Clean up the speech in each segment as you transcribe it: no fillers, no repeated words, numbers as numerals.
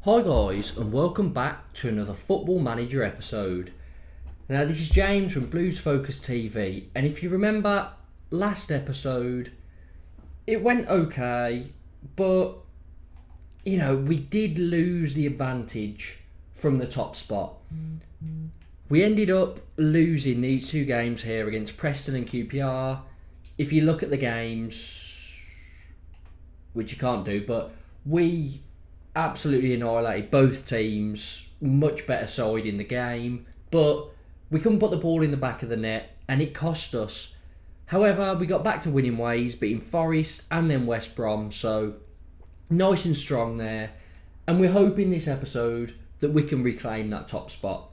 Hi guys, and welcome back to another Football Manager episode. Now this is James from Blues Focus TV, and if you remember last episode, it went okay, but we did lose the advantage from the top spot. We ended up losing these two games here against Preston and QPR. If you look at the games, which you can't do, but we absolutely annihilated both teams, much better side in the game, but we couldn't put the ball in the back of the net and it cost us. However, we got back to winning ways, beating Forest and then West Brom, so nice and strong there. And we're hoping this episode that we can reclaim that top spot.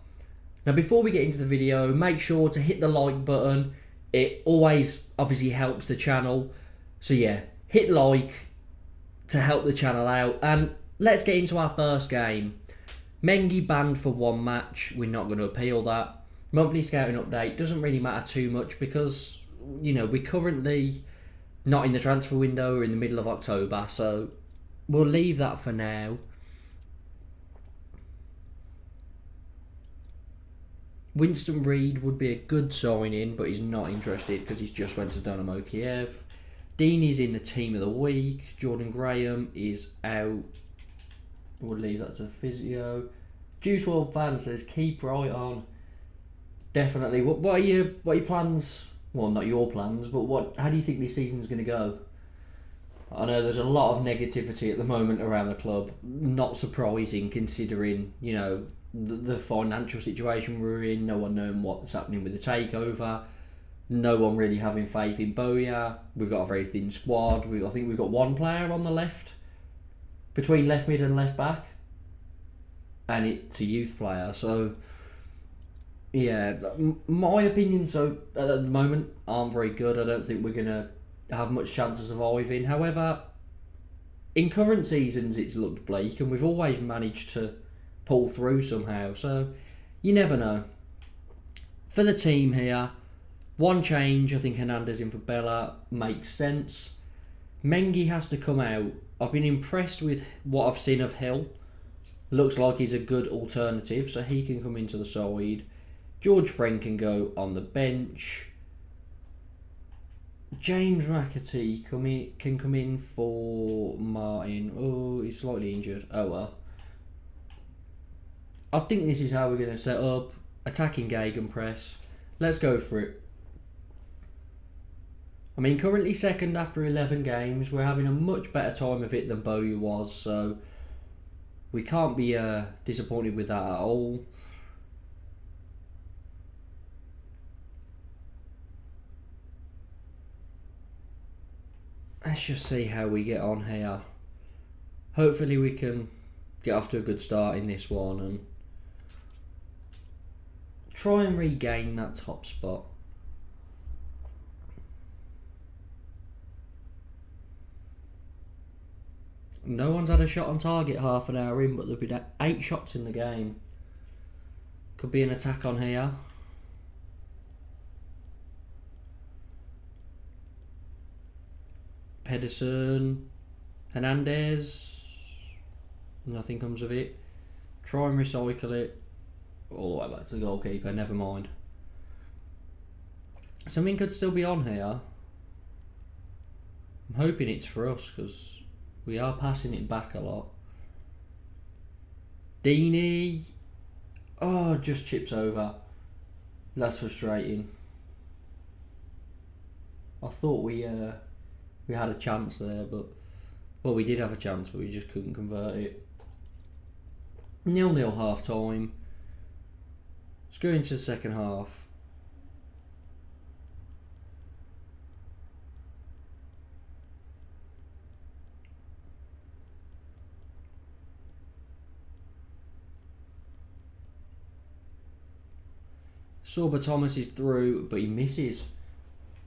Now before we get into the video, make sure to hit the like button. It always obviously helps the channel. So yeah, hit like to help the channel out. And let's get into our first game. Mengi banned for one match. We're not going to appeal that. Monthly scouting update doesn't really matter too much because, we're currently not in the transfer window. We're in the middle of October, so we'll leave that for now. Winston Reid would be a good signing, but he's not interested because he's just went to Dynamo Kiev. Dean is in the team of the week. Jordan Graham is out. We'll leave that to physio. Juice World fan says keep right on. Definitely. What are your plans? Well, not your plans, but how do you think this season's going to go? I know there's a lot of negativity at the moment around the club. Not surprising considering the financial situation we're in. No one knowing what's happening with the takeover. No one really having faith in Boya. We've got a very thin squad. I think we've got one player on the left, between left mid and left back, and it's a youth player. So yeah, my opinion at the moment aren't very good. I don't think we're gonna have much chance of surviving. However, in current seasons it's looked bleak, and we've always managed to pull through somehow. So you never know. For the team here, one change. I think Hernandez in for Bella makes sense. Mengi has to come out. I've been impressed with what I've seen of Hill. Looks like he's a good alternative, so he can come into the side. George Friend can go on the bench. James McAtee can come in for Martin. Oh, he's slightly injured. Oh well. I think this is how we're going to set up. Attacking gegenpress. Let's go for it. I mean, currently second after 11 games. We're having a much better time of it than Bowyer was, so we can't be disappointed with that at all. Let's just see how we get on here. Hopefully we can get off to a good start in this one and try and regain that top spot. No one's had a shot on target half an hour in, but there'll be 8 shots in the game. Could be an attack on here. Pedersen, Hernandez. Nothing comes of it. Try and recycle it. All the way back to the goalkeeper, never mind. Something could still be on here. I'm hoping it's for us because we are passing it back a lot. Deeney. Oh, just chips over. That's frustrating. I thought we had a chance there, but we did have a chance, but we just couldn't convert it. 0-0 half time. Let's go into the second half. Sorba Thomas is through, but he misses.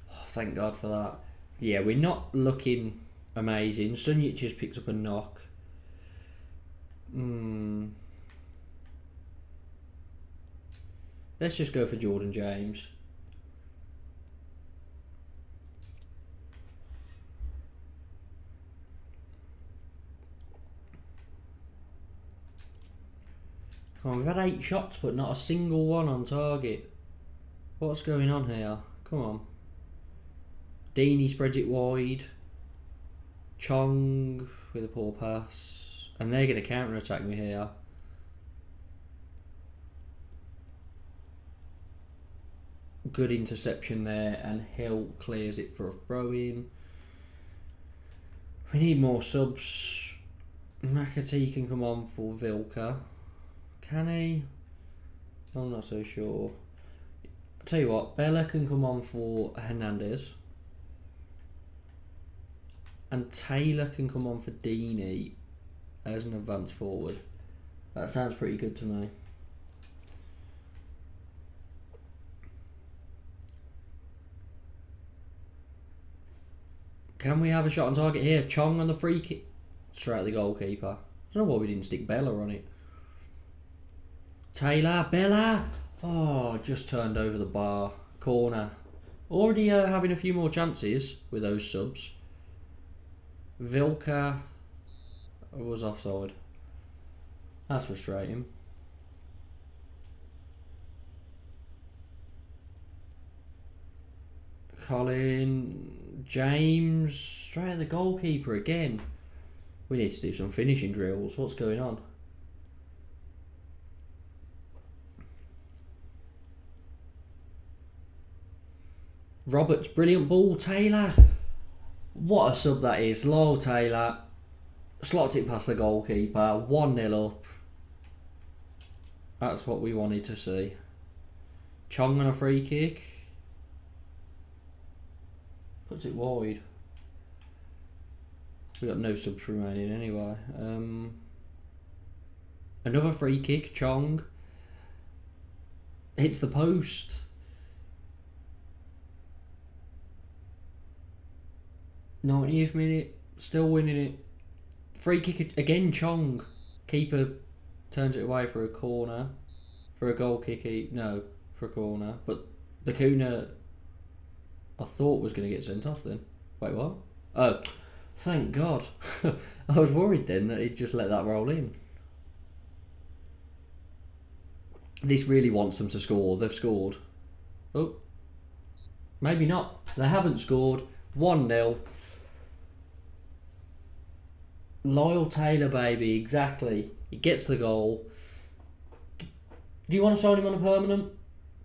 Oh, thank God for that. Yeah, we're not looking amazing. Sunjic just picks up a knock. Let's just go for Jordan James. Come on, we've had 8 shots, but not a single one on target. What's going on here? Come on. Deeney spreads it wide. Chong with a poor pass. And they're going to counter-attack me here. Good interception there, and Hill clears it for a throw-in. We need more subs. McAtee can come on for Vilka. Can he? I'm not so sure. I'll tell you what, Bella can come on for Hernandez. And Taylor can come on for Deeney as an advance forward. That sounds pretty good to me. Can we have a shot on target here? Chong on the free kick. Straight at the goalkeeper. I don't know why we didn't stick Bella on it. Taylor, Bella! Oh, just turned over the bar. Corner. Already having a few more chances with those subs. Vilka was offside. That's frustrating. Colin, James, straight at the goalkeeper again. We need to do some finishing drills. What's going on? Roberts, brilliant ball. Taylor. What a sub that is. Low Taylor. Slots it past the goalkeeper. 1-0 up. That's what we wanted to see. Chong on a free kick. Puts it wide. We've got no subs remaining anyway. Another free kick. Chong. Hits the post. '90th minute, still winning it. Free kick again, Chong. Keeper turns it away for a corner. For a goal kick, no, for a corner. But Bakuna, I thought was going to get sent off then. Wait, what? Oh, thank God. I was worried then that he'd just let that roll in. This really wants them to score. They've scored. Oh, maybe not. They haven't scored. 1-0. Loyal Taylor, baby, exactly. He gets the goal. Do you want to sign him on a permanent?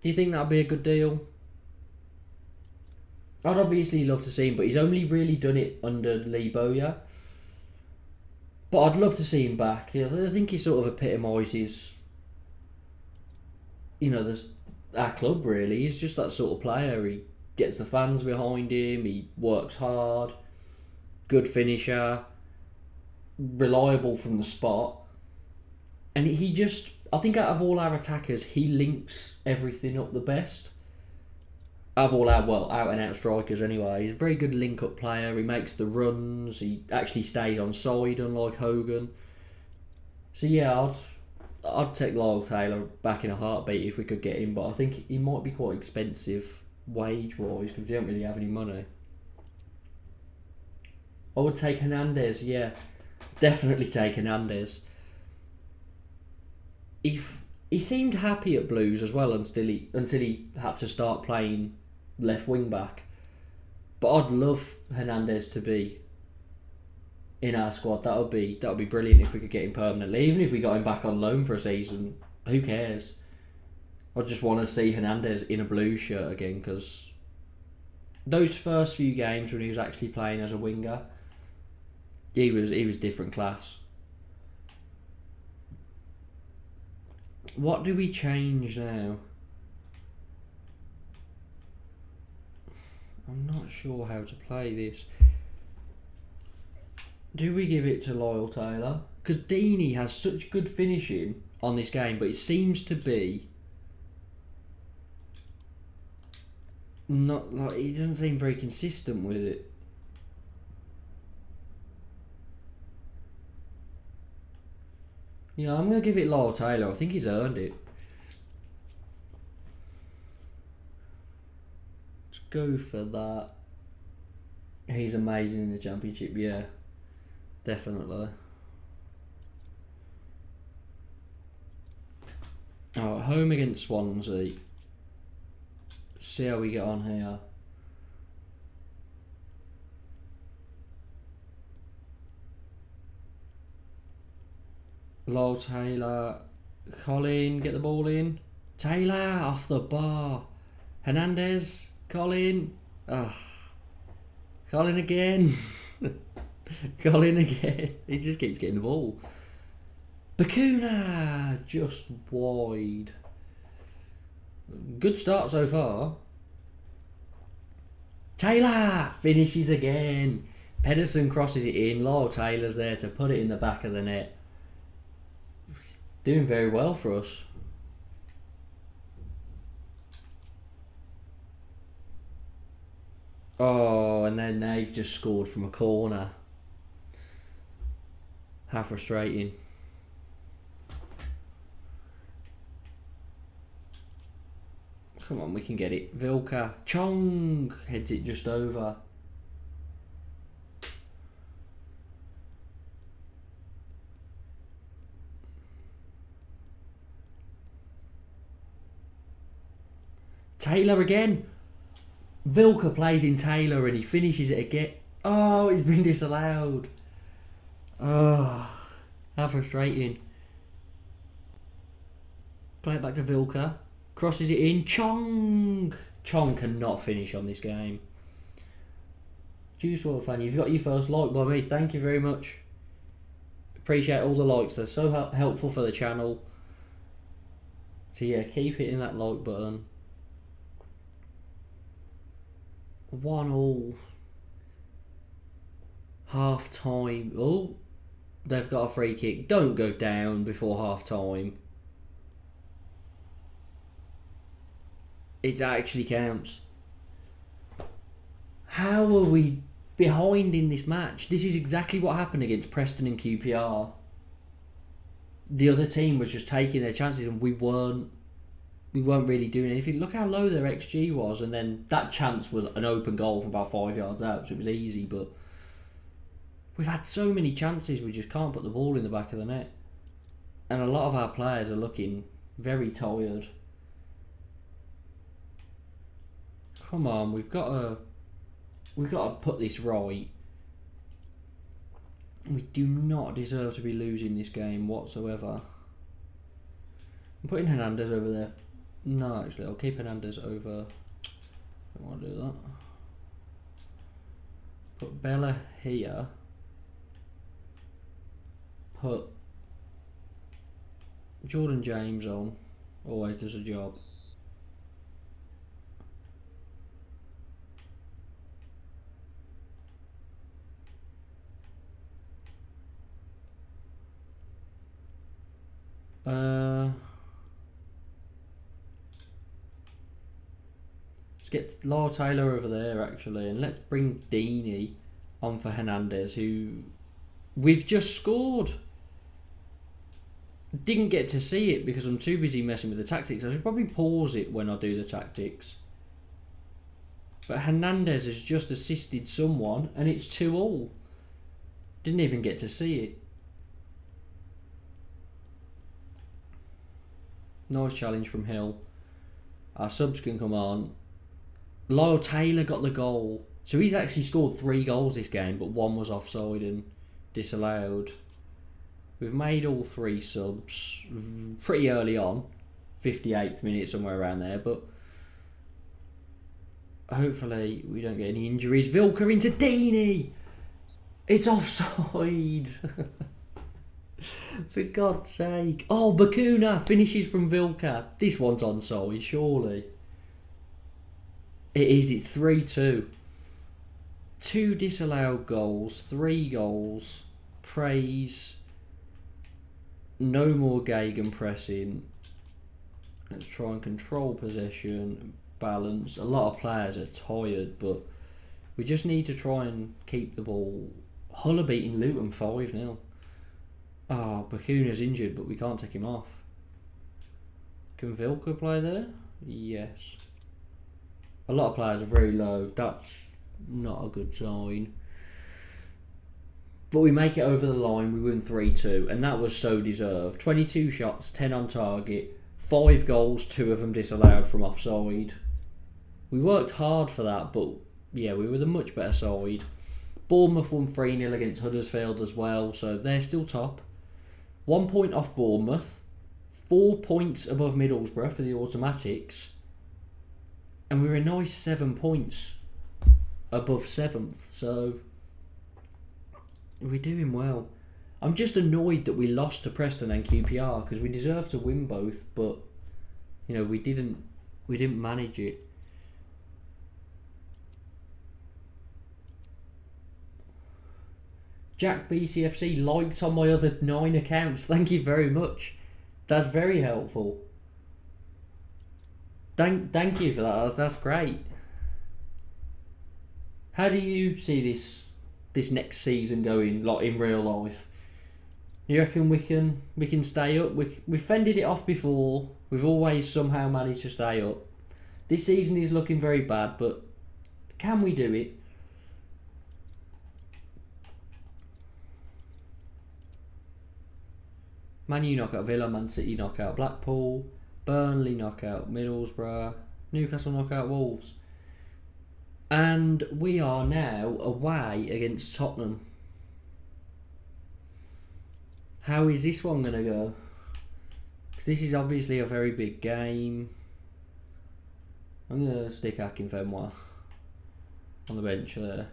Do you think that'd be a good deal? I'd obviously love to see him, but he's only really done it under Lee Bowyer. But I'd love to see him back. I think he sort of epitomises, our club really. He's just that sort of player. He gets the fans behind him. He works hard. Good finisher. Reliable from the spot. And he just, I think out of all our attackers, he links everything up the best. Out of all our, out and out strikers anyway. He's a very good link up player. He makes the runs. He actually stays on side, unlike Hogan. So yeah, I'd take Lyle Taylor back in a heartbeat if we could get him, but I think he might be quite expensive wage-wise because we don't really have any money. I would take Hernandez, yeah. Definitely take Hernandez. He seemed happy at Blues as well until he had to start playing left wing back. But I'd love Hernandez to be in our squad. That would be brilliant if we could get him permanently. Even if we got him back on loan for a season, who cares? I just want to see Hernandez in a Blues shirt again because those first few games when he was actually playing as a winger, he was different class. What do we change now? I'm not sure how to play this. Do we give it to Lyle Taylor? Because Deeney has such good finishing on this game, but it seems to be not like he doesn't seem very consistent with it. Yeah, I'm going to give it Lyle Taylor. I think he's earned it. Let's go for that. He's amazing in the Championship, yeah. Definitely. Oh, at home against Swansea. See how we get on here. Lyle Taylor. Colin, get the ball in. Taylor, off the bar. Hernandez. Colin. Colin again. Colin again. He just keeps getting the ball. Bakuna, just wide. Good start so far. Taylor finishes again. Pedersen crosses it in. Lyle Taylor's there to put it in the back of the net. Doing very well for us. Oh, and then they've just scored from a corner. How frustrating. Come on, we can get it. Vilka. Chong heads it just over. Taylor again. Vilka plays in Taylor and he finishes it again. Oh, it's been disallowed. Oh, how frustrating. Play it back to Vilka. Crosses it in. Chong. Chong cannot finish on this game. Juice WRLD fan, you've got your first like by me. Thank you very much. Appreciate all the likes. They're so helpful for the channel. So yeah, keep hitting that like button. 1-1. Half time. Oh, they've got a free kick. Don't go down before half time. It actually counts. How are we behind in this match? This is exactly what happened against Preston and QPR. The other team was just taking their chances and we weren't really doing anything. Look how low their XG was, and then that chance was an open goal from about 5 yards out, so it was easy, but we've had so many chances we just can't put the ball in the back of the net. And a lot of our players are looking very tired. Come on, we've got to put this right. We do not deserve to be losing this game whatsoever. I'm putting Hernandez over there. No, actually, I'll keep Hernandez over. Don't want to do that. Put Bella here. Put Jordan James on. Always does a job. Let's get Lyle Taylor over there actually, and let's bring Deeney on for Hernandez, who we've just scored. Didn't get to see it because I'm too busy messing with the tactics. I should probably pause it when I do the tactics. But Hernandez has just assisted someone and it's 2-2. Didn't even get to see it. Nice challenge from Hill. Our subs can come on. Lyle Taylor got the goal. So he's actually scored 3 goals this game, but 1 was offside and disallowed. We've made all 3 subs pretty early on. 58th minute, somewhere around there, but hopefully we don't get any injuries. Vilka into Deeney! It's offside! For God's sake. Oh, Bakuna finishes from Vilka. This one's onside, surely. It is, it's 3-2. 2 disallowed goals, 3 goals. Praise. No more gegenpressing. Let's try and control possession, balance. A lot of players are tired, but we just need to try and keep the ball. Hull are beating Luton 5-0. Ah, Bakuna's injured, but we can't take him off. Can Vilka play there? Yes. A lot of players are very low. That's not a good sign. But we make it over the line. We win 3-2, and that was so deserved. 22 shots, 10 on target, 5 goals, 2 of them disallowed from offside. We worked hard for that, but yeah, we were the much better side. Bournemouth won 3-0 against Huddersfield as well, so they're still top. 1 point off Bournemouth, 4 points above Middlesbrough for the automatics, and we were a nice 7 points above 7th, so we're doing well. I'm just annoyed that we lost to Preston and QPR because we deserved to win both, but we didn't manage it. Jack BCFC liked on my other 9 accounts. Thank you very much. That's very helpful. Thank you for that. That's great. How do you see this next season going, like in real life? You reckon we can stay up? We've fended it off before. We've always somehow managed to stay up. This season is looking very bad, but can we do it? Man U knock out Villa, Man City knock out Blackpool, Burnley knock out Middlesbrough, Newcastle knock out Wolves. And we are now away against Tottenham. How is this one going to go? Because this is obviously a very big game. I'm going to stick Akinfenwa on the bench there.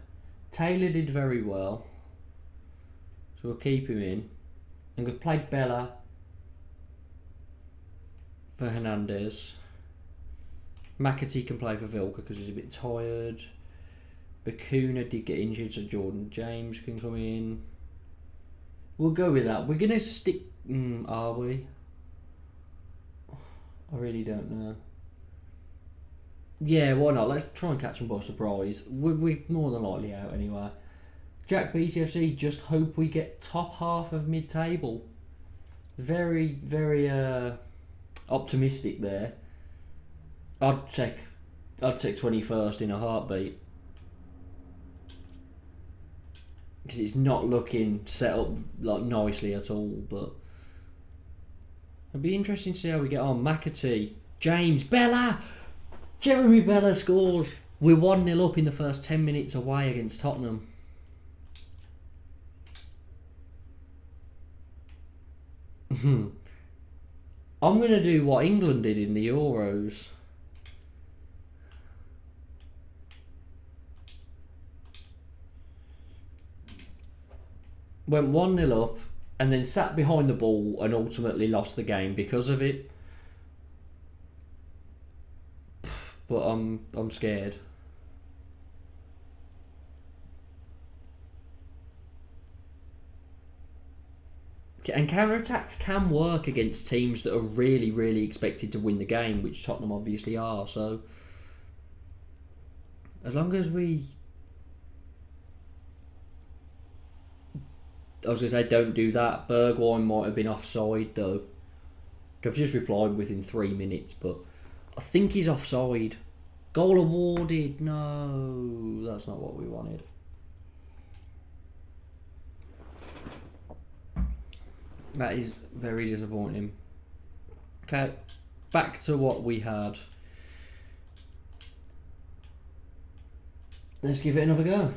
Taylor did very well, so we'll keep him in. I'm going to play Bella for Hernandez. McAtee can play for Vilka because he's a bit tired. Bakuna did get injured, so Jordan James can come in. We'll go with that. We're going to stick... are we? I really don't know. Yeah, why not? Let's try and catch them by surprise. We're more than likely out anyway. Jack BCFC, just hope we get top half of mid-table. Very, very optimistic there. I'd take 21st in a heartbeat. Because it's not looking set up like nicely at all, but it'll be interesting to see how we get on. McAtee, James, Bella! Jeremy Bella scores. We're 1-0 up in the first 10 minutes away against Tottenham. I'm going to do what England did in the Euros. Went 1-0 up and then sat behind the ball and ultimately lost the game because of it. But I'm scared. And counter-attacks can work against teams that are really, really expected to win the game, which Tottenham obviously are. So, as long as we... I was going to say don't do that. Bergwijn might have been offside, though. I've just replied within 3 minutes, but I think he's offside. Goal awarded. No, that's not what we wanted. That is very disappointing. Okay, back to what we had. Let's give it another go.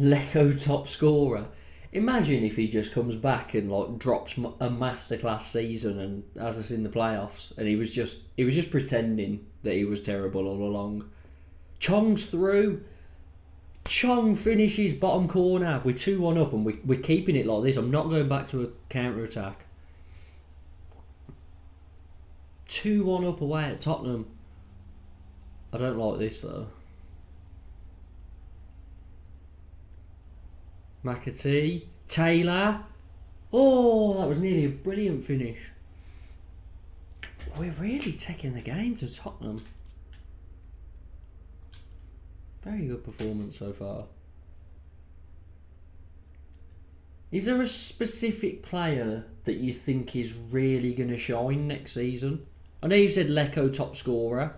Lecco top scorer. Imagine if he just comes back and like drops a masterclass season and has us in the playoffs, and he was just pretending that he was terrible all along. Chong's through. Chong finishes bottom corner. We're 2-1 up and we're keeping it like this. I'm not going back to a counter-attack. 2-1 up away at Tottenham. I don't like this though. McAtee. Taylor. Oh, that was nearly a brilliant finish. We're really taking the game to Tottenham. Very good performance so far. Is there a specific player that you think is really going to shine next season? I know you said Lecco top scorer.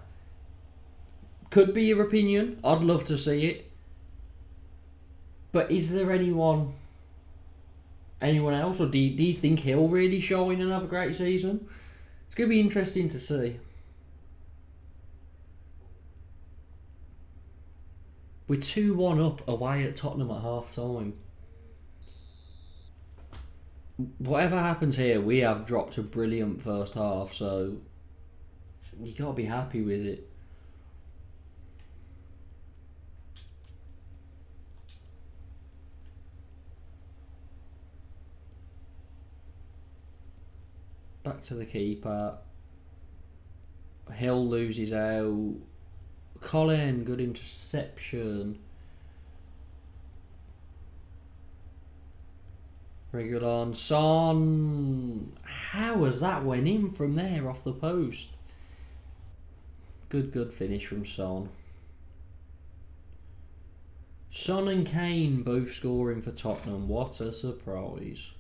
Could be your opinion. I'd love to see it. But is there anyone else? Or do you think he'll really shine and have a great season? It's going to be interesting to see. We're 2-1 up away at Tottenham at half time. Whatever happens here, we have dropped a brilliant first half, so you got to be happy with it. Back to the keeper. Hill loses out. Colin, good interception. Regulon. Son. How has that went in from there off the post? Good finish from Son. Son and Kane both scoring for Tottenham. What a surprise.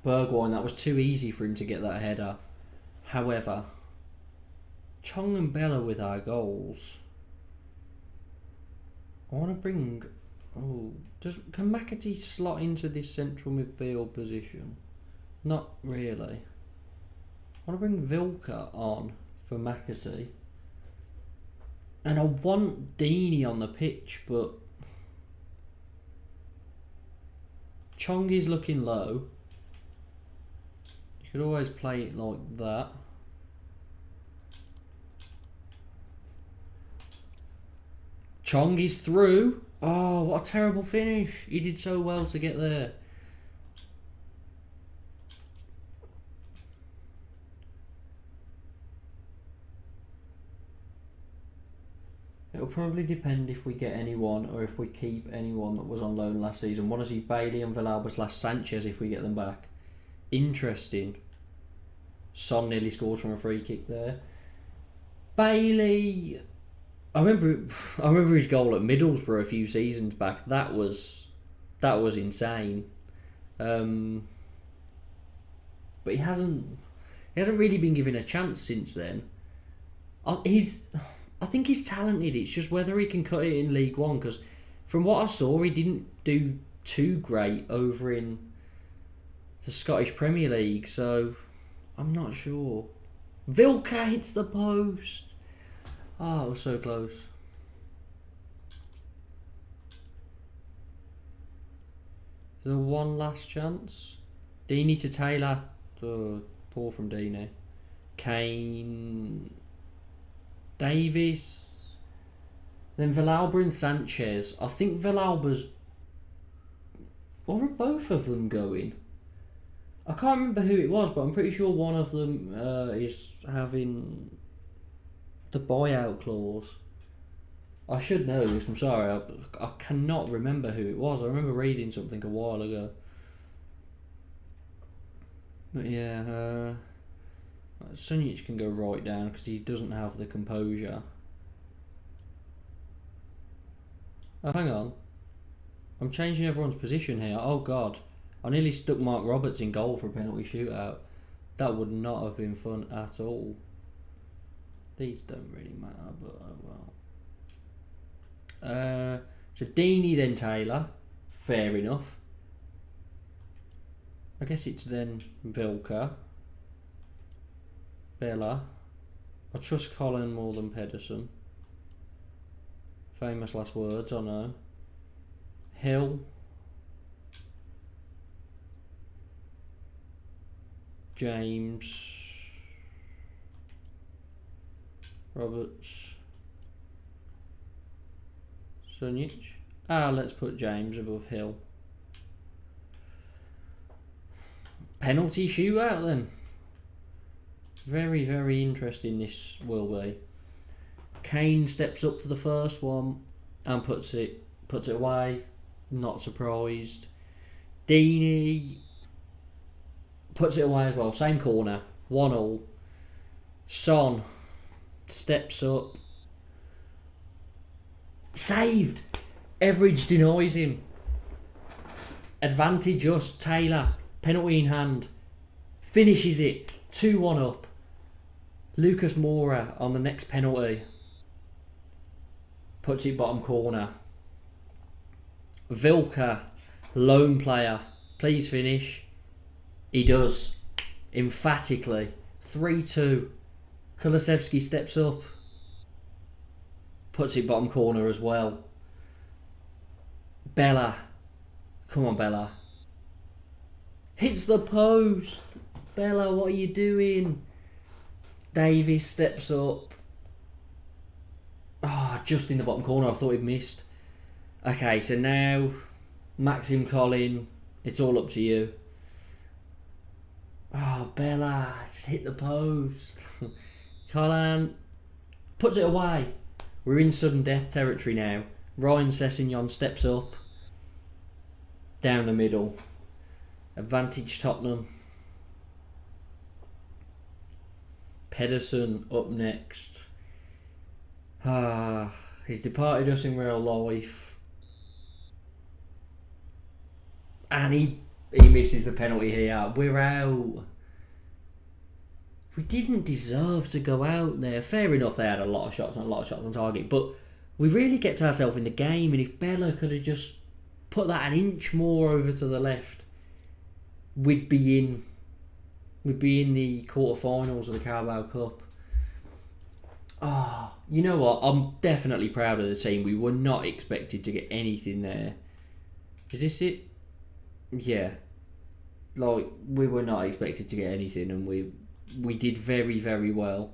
Bergwijn, that was too easy for him to get that header. However, Chong and Bella with our goals. I want to bring... can McAtee slot into this central midfield position? Not really. I want to bring Vilka on for McAtee. And I want Deeney on the pitch, but Chong is looking low. You could always play it like that. Chong is through. Oh, what a terrible finish. He did so well to get there. It'll probably depend if we get anyone or if we keep anyone that was on loan last season. Want to see Bailey and Villalba/Sanchez if we get them back. Interesting. Son nearly scores from a free kick there. Bailey, I remember his goal at Middlesbrough a few seasons back. That was insane. But he hasn't really been given a chance since then. I think he's talented. It's just whether he can cut it in League One, because from what I saw, he didn't do too great over in the Scottish Premier League, so I'm not sure. Vilka hits the post. Oh, it was so close. Is there one last chance? Deeney to Taylor. Oh, poor from Deeney. Kane. Davies. Then Villalba and Sanchez. I think Villalba's... Or are both of them going? I can't remember who it was, but I'm pretty sure one of them is having the buyout clause. I should know this, I'm sorry. I cannot remember who it was. I remember reading something a while ago. But yeah, Sunjic can go right down because he doesn't have the composure. Oh, hang on. I'm changing everyone's position here. Oh God. I nearly stuck Mark Roberts in goal for a penalty shootout. That would not have been fun at all. These don't really matter, but well. So Deeney then Taylor. Fair enough. I guess it's then Vilka. Bella. I trust Colin more than Pedersen. Famous last words, I know. Hill. James. Roberts. Sunjic. Let's put James above Hill. Penalty shootout then. Very, very interesting this will be. Kane steps up for the first one and puts it away. Not surprised. Deeney puts it away as well. Same corner. 1-1. Son steps up. Saved. Everidge denies him. Advantage us. Taylor. Penalty in hand. Finishes it. 2-1 up. Lucas Moura on the next penalty. Puts it bottom corner. Vilka, lone player. Please finish. He does. Emphatically. 3-2. Kulusevski steps up. Puts it bottom corner as well. Bella. Come on, Bella. Hits the post. Bella, what are you doing? Davies steps up. Just in the bottom corner. I thought he'd missed. Okay, so now Maxim Collin, it's all up to you. Bella, just hit the post. Colin puts it away. We're in sudden death territory now. Ryan Sessegnon steps up. Down the middle. Advantage Tottenham. Pedersen up next. He's departed us in real life. And he misses the penalty here. We're out. We didn't deserve to go out there. Fair enough, they had a lot of shots on target, but we really kept ourselves in the game, and if Bella could have just put that an inch more over to the left, we'd be in the quarterfinals of the Carabao Cup. You know what? I'm definitely proud of the team. We were not expected to get anything there. Is this it? Yeah. Like, we were not expected to get anything, and we did very, very well.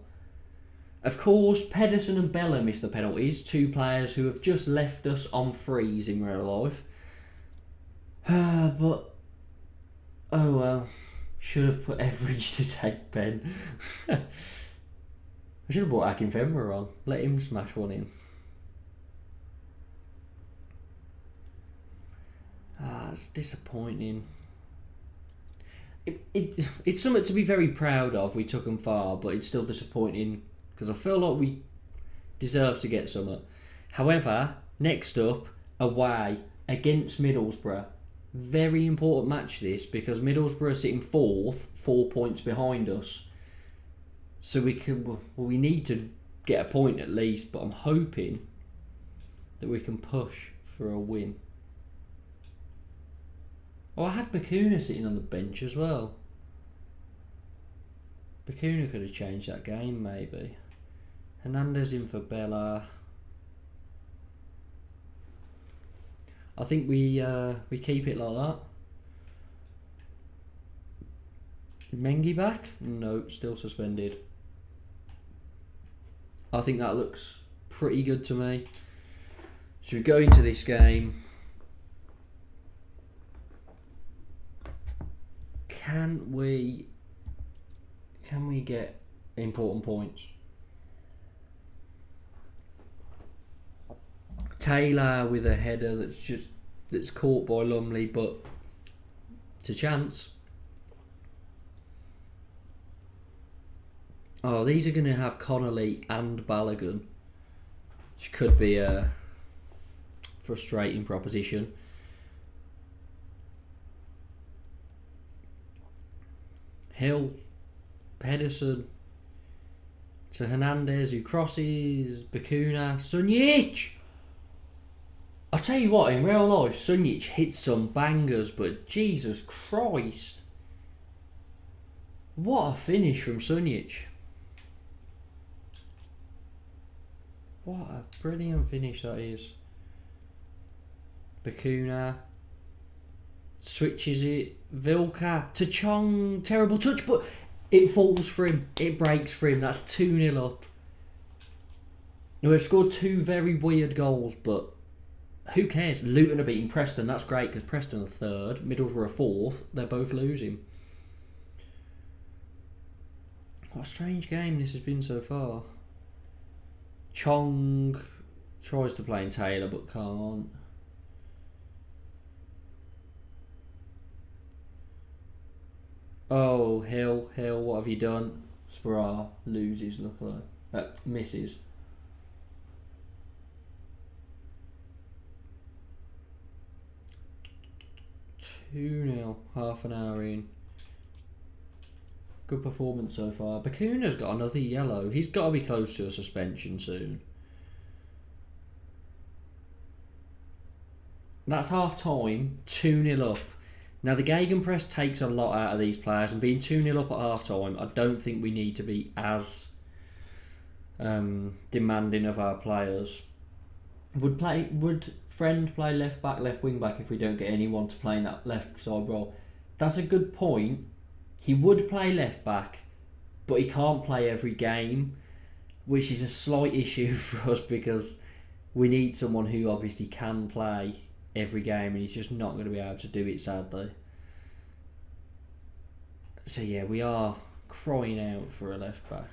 Of course, Pedersen and Bella missed the penalties. Two players who have just left us on frees in real life. But, oh well. Should have put Everidge to take Ben. I should have brought Akinfenwa on. Let him smash one in. It's disappointing. It's something to be very proud of. We took them far, but it's still disappointing because I feel like we deserve to get something. However, next up, away against Middlesbrough. Very important match this, because Middlesbrough are sitting fourth, 4 points behind us. So we need to get a point at least, but I'm hoping that we can push for a win. I had Bakuna sitting on the bench as well. Bakuna could have changed that game, maybe. Hernandez in for Bella. I think we keep it like that. Mengi back? No, still suspended. I think that looks pretty good to me. So we go into this game. Can we get important points? Taylor with a header that's caught by Lumley, but it's a chance. These are going to have Connolly and Balogun, which could be a frustrating proposition. Hill, Pedersen to Hernandez, who crosses, Bakuna, Sunjic. I'll tell you what, in real life, Sunjic hits some bangers, but Jesus Christ. What a finish from Sunjic. What a brilliant finish that is. Bakuna switches it. Vilka to Chong. Terrible touch, but it falls for him. It breaks for him. That's 2-0 up. Now, we've scored two very weird goals, but who cares? Luton are beating Preston. That's great because Preston are third. Middlesbrough are fourth. They're both losing. What a strange game this has been so far. Chong tries to play in Taylor but can't. Oh, Hill, what have you done? Sprar loses, look like. Misses. Two 2-0, half an hour in. Good performance so far. Bakuna's got another yellow. He's got to be close to a suspension soon. That's half time. 2-0 up. Now, the gegenpress takes a lot out of these players, and being 2-0 up at half time, I don't think we need to be as demanding of our players. Would Friend play left back, left wing back if we don't get anyone to play in that left side role? That's a good point. He would play left back, but he can't play every game, which is a slight issue for us because we need someone who obviously can play every game, and he's just not going to be able to do it, sadly. So yeah, we are crying out for a left back.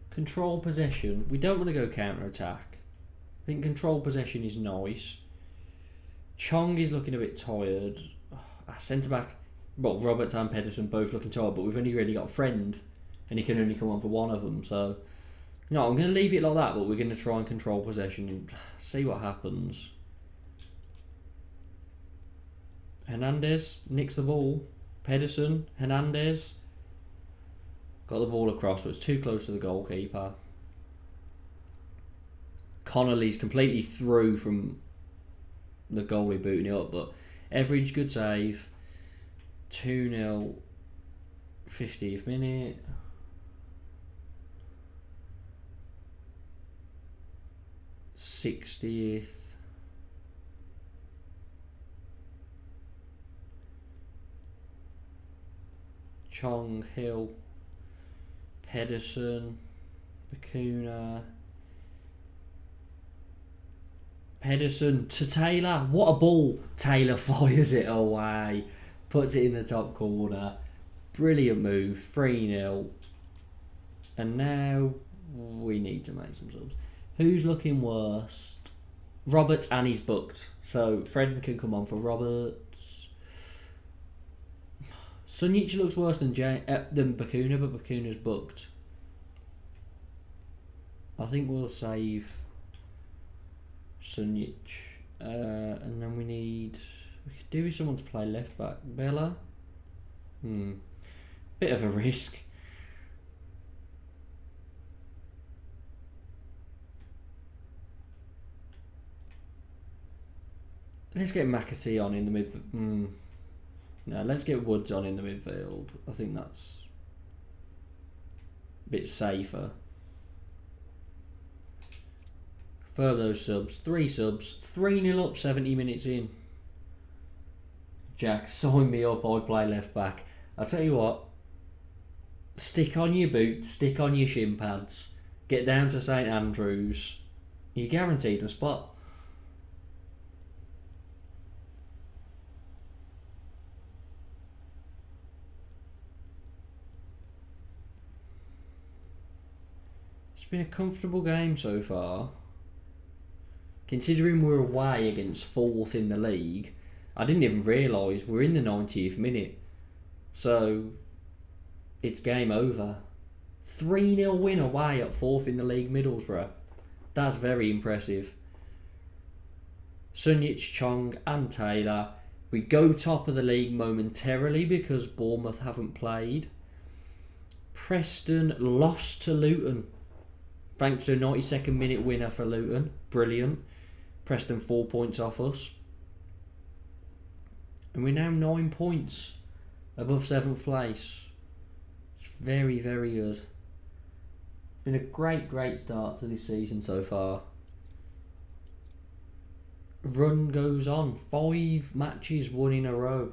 Control possession. We don't want to go counter attack. I think control possession is nice. Chong is looking a bit tired. Our centre back, well, Roberts and Pedersen both looking tired, but we've only really got a Friend, and he can only come on for one of them. So no, I'm going to leave it like that, but we're going to try and control possession and see what happens. Hernandez nicks the ball. Pedersen, Hernandez got the ball across, but it's too close to the goalkeeper. Connolly's completely through from the goalie booting it up, but Everidge, good save. 2-0, 50th minute. /60th. Chong, Hill, Pedersen, Bakuna. Pedersen to Taylor. What a ball. Taylor fires it away. Puts it in the top corner. Brilliant move. 3-0. And now we need to make some subs. Who's looking worst? Roberts, and he's booked. So Fred can come on for Roberts. Sunjic looks worse than Bakuna, but Bakuna's booked. I think we'll save Sunjic. And then we could do with someone to play left back. Bella? Bit of a risk. Let's get McAtee on in the midfield. No, let's get Woods on in the midfield. I think that's a bit safer. Confirm those subs. 3 subs. 3-0 up, 70 minutes in. Jack, sign me up. I'd play left back. I'll tell you what. Stick on your boots. Stick on your shin pads. Get down to St Andrews. You're guaranteed a spot. It's been a comfortable game so far. Considering we're away against 4th in the league, I didn't even realise we're in the 90th minute. So, it's game over. 3-0 win away at 4th in the league, Middlesbrough. That's very impressive. Sunjic, Chong and Taylor. We go top of the league momentarily because Bournemouth haven't played. Preston lost to Luton. Thanks to a 92nd minute winner for Luton. Brilliant. Preston 4 points off us. And we're now 9 points above 7th place. It's very, very good. Been a great start to this season so far. Run goes on. 5 matches won in a row.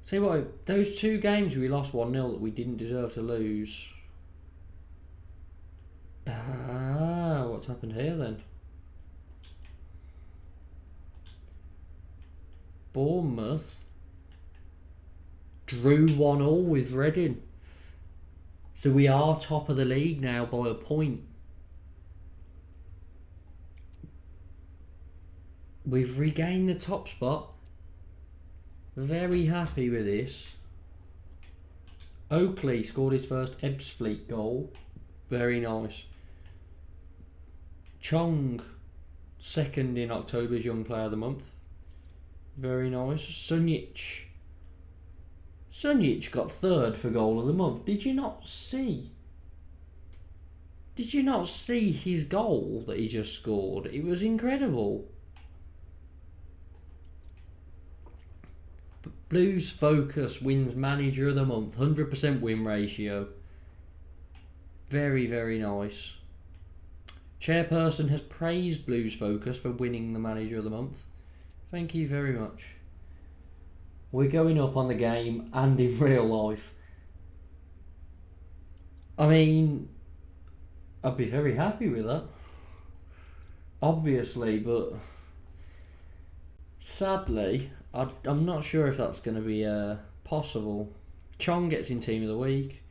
Tell you what, those 2 games we lost 1-0 that we didn't deserve to lose. What's happened here then? Bournemouth drew 1-1 with Reading. So we are top of the league now by a point. We've regained the top spot. Very happy with this. Oakley scored his first Ebbsfleet goal. Very nice. Chong, 2nd in October's Young Player of the Month. Very nice. Sunjic, Sunjic got third for goal of the month. Did you not see? Did you not see his goal that he just scored? It was incredible. Blues Focus wins Manager of the Month. 100% win ratio. Very, very nice. Chairperson has praised Blues Focus for winning the Manager of the Month. Thank you very much. We're going up on the game and in real life. I mean, I'd be very happy with that. Obviously, but sadly, I'm not sure if that's going to be possible. Chong gets in Team of the Week.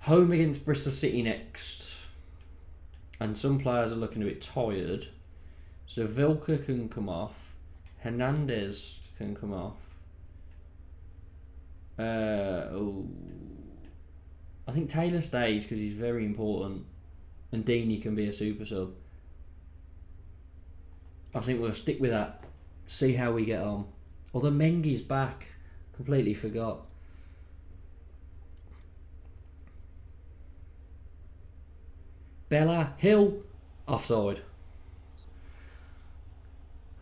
Home against Bristol City next. And some players are looking a bit tired. So Vilka can come off. Hernandez can come off. I think Taylor stays because he's very important. And Deeney can be a super sub. I think we'll stick with that. See how we get on. Although Mengi's back. Completely forgot. Bella Hill. Offside.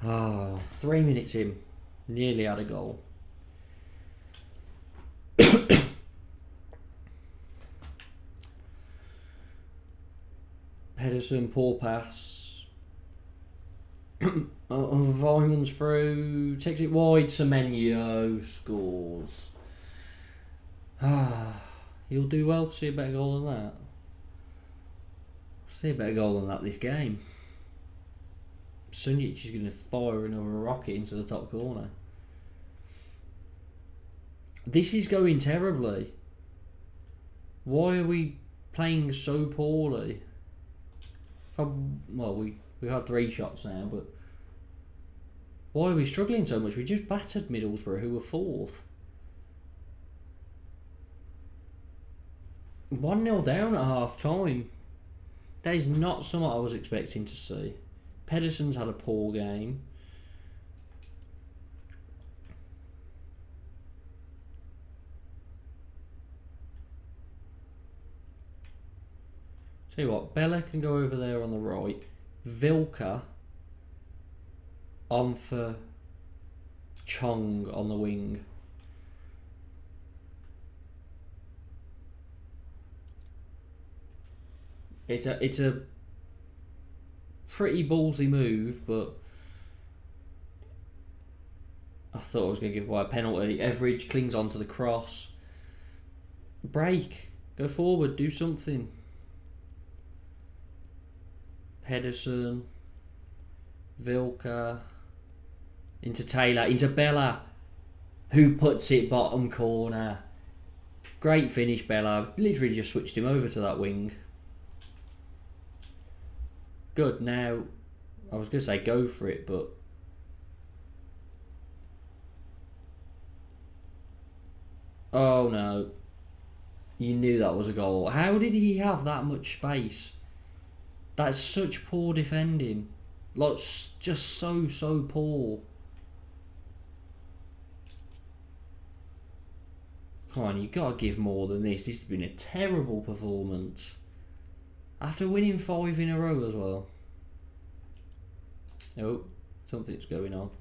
3 minutes in. Nearly had a goal. Pedersen, poor pass. Vyman's through. Takes it wide. Semenyo scores. He'll do well to see a better goal than that. See a better goal than that this game. Sunjic is going to fire another rocket into the top corner. This is going terribly. Why are we playing so poorly? Well, we've had 3 shots now, but why are we struggling so much? We just battered Middlesbrough, who were 4th. 1-0 down at half time. That is not something I was expecting to see. Pedersen's had a poor game. Tell you what, Bella can go over there on the right. Vilka on for Chong on the wing. It's a pretty ballsy move, but I thought I was going to give away a penalty. Everidge clings onto the cross. Break. Go forward. Do something. Pedersen. Vilka. Into Taylor. Into Bella. Who puts it bottom corner. Great finish, Bella. Literally just switched him over to that wing. Good. Now, I was going to say go for it, but oh no. You knew that was a goal. How did he have that much space? That's such poor defending. Like, just so poor. Come on, you got to give more than this. This has been a terrible performance. After winning 5 in a row as well. Oh, something's going on.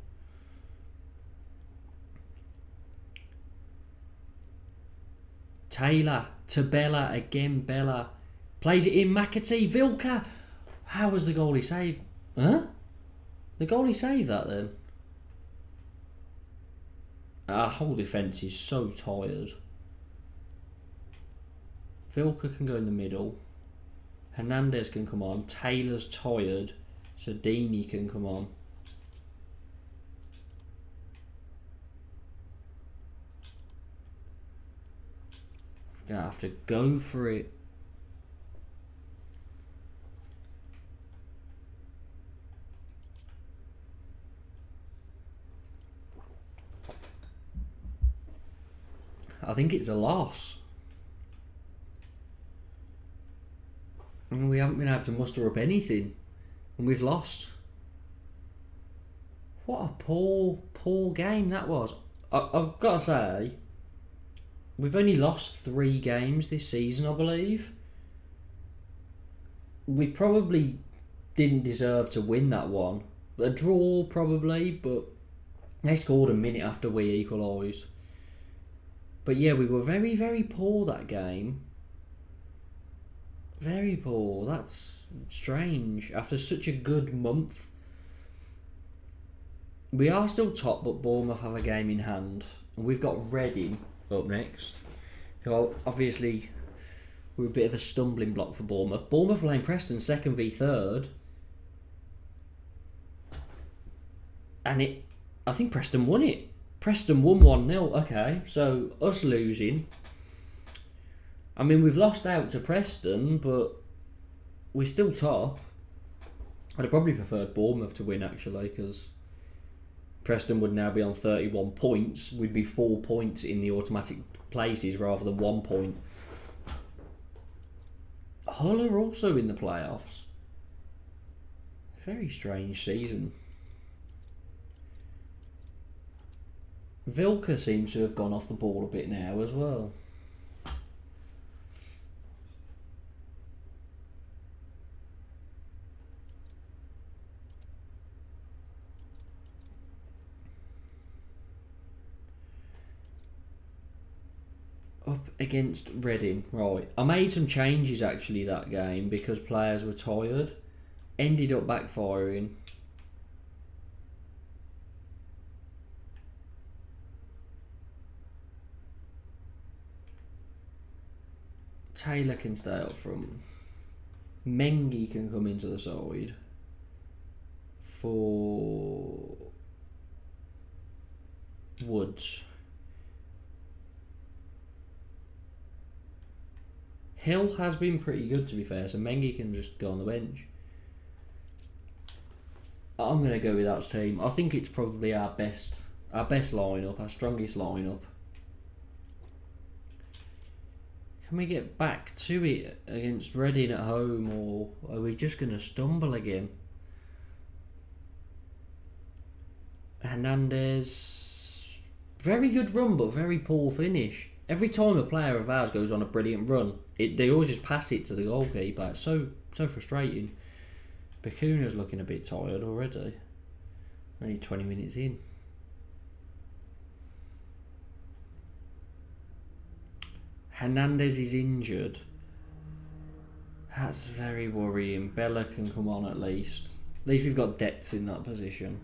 Taylor to Bella again. Bella plays it in. McAtee. Vilka. How was the goalie saved? Huh? The goalie saved that then? Our whole defence is so tired. Vilka can go in the middle. Hernandez can come on. Taylor's tired, so Deeney can come on. We're going to have to go for it. I think it's a loss. And we haven't been able to muster up anything. And we've lost. What a poor game that was. I've got to say, we've only lost 3 games this season, I believe. We probably didn't deserve to win that one. A draw, probably, but they scored a minute after we equalised. But yeah, we were very, very poor that game. Very poor. That's strange. After such a good month. We are still top, but Bournemouth have a game in hand. And we've got Reading up next. So obviously, we're a bit of a stumbling block for Bournemouth. Bournemouth playing Preston 2nd v 3rd. And I think Preston won it. Preston won 1-0. Okay, so us losing. I mean, we've lost out to Preston, but we're still top. I'd have probably preferred Bournemouth to win, actually, because Preston would now be on 31 points. We'd be 4 points in the automatic places rather than 1 point. Hull are also in the playoffs. Very strange season. Vilka seems to have gone off the ball a bit now as well. Up against Reading. Right. I made some changes actually that game because players were tired. Ended up backfiring. Taylor can stay up front. Mengi can come into the side for Woods. Hill has been pretty good, to be fair, so Mengi can just go on the bench. I'm going to go with that team. I think it's probably our best lineup, our strongest lineup. Can we get back to it against Reading at home, or are we just going to stumble again? Hernandez, very good run, but very poor finish. Every time a player of ours goes on a brilliant run, they always just pass it to the goalkeeper. It's so frustrating. Bakuna's looking a bit tired already. Only 20 minutes in. Hernandez is injured. That's very worrying. Bella can come on at least. At least we've got depth in that position.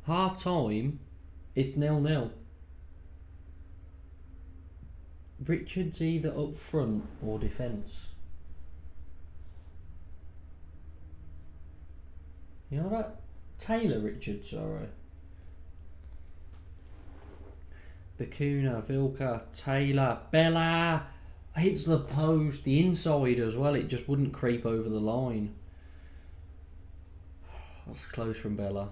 Half time, it's 0-0. Richards either up front or defence. You know about Taylor Richards, sorry. Bakuna, Vilka, Taylor, Bella hits the post, the inside as well. It just wouldn't creep over the line. That's close from Bella.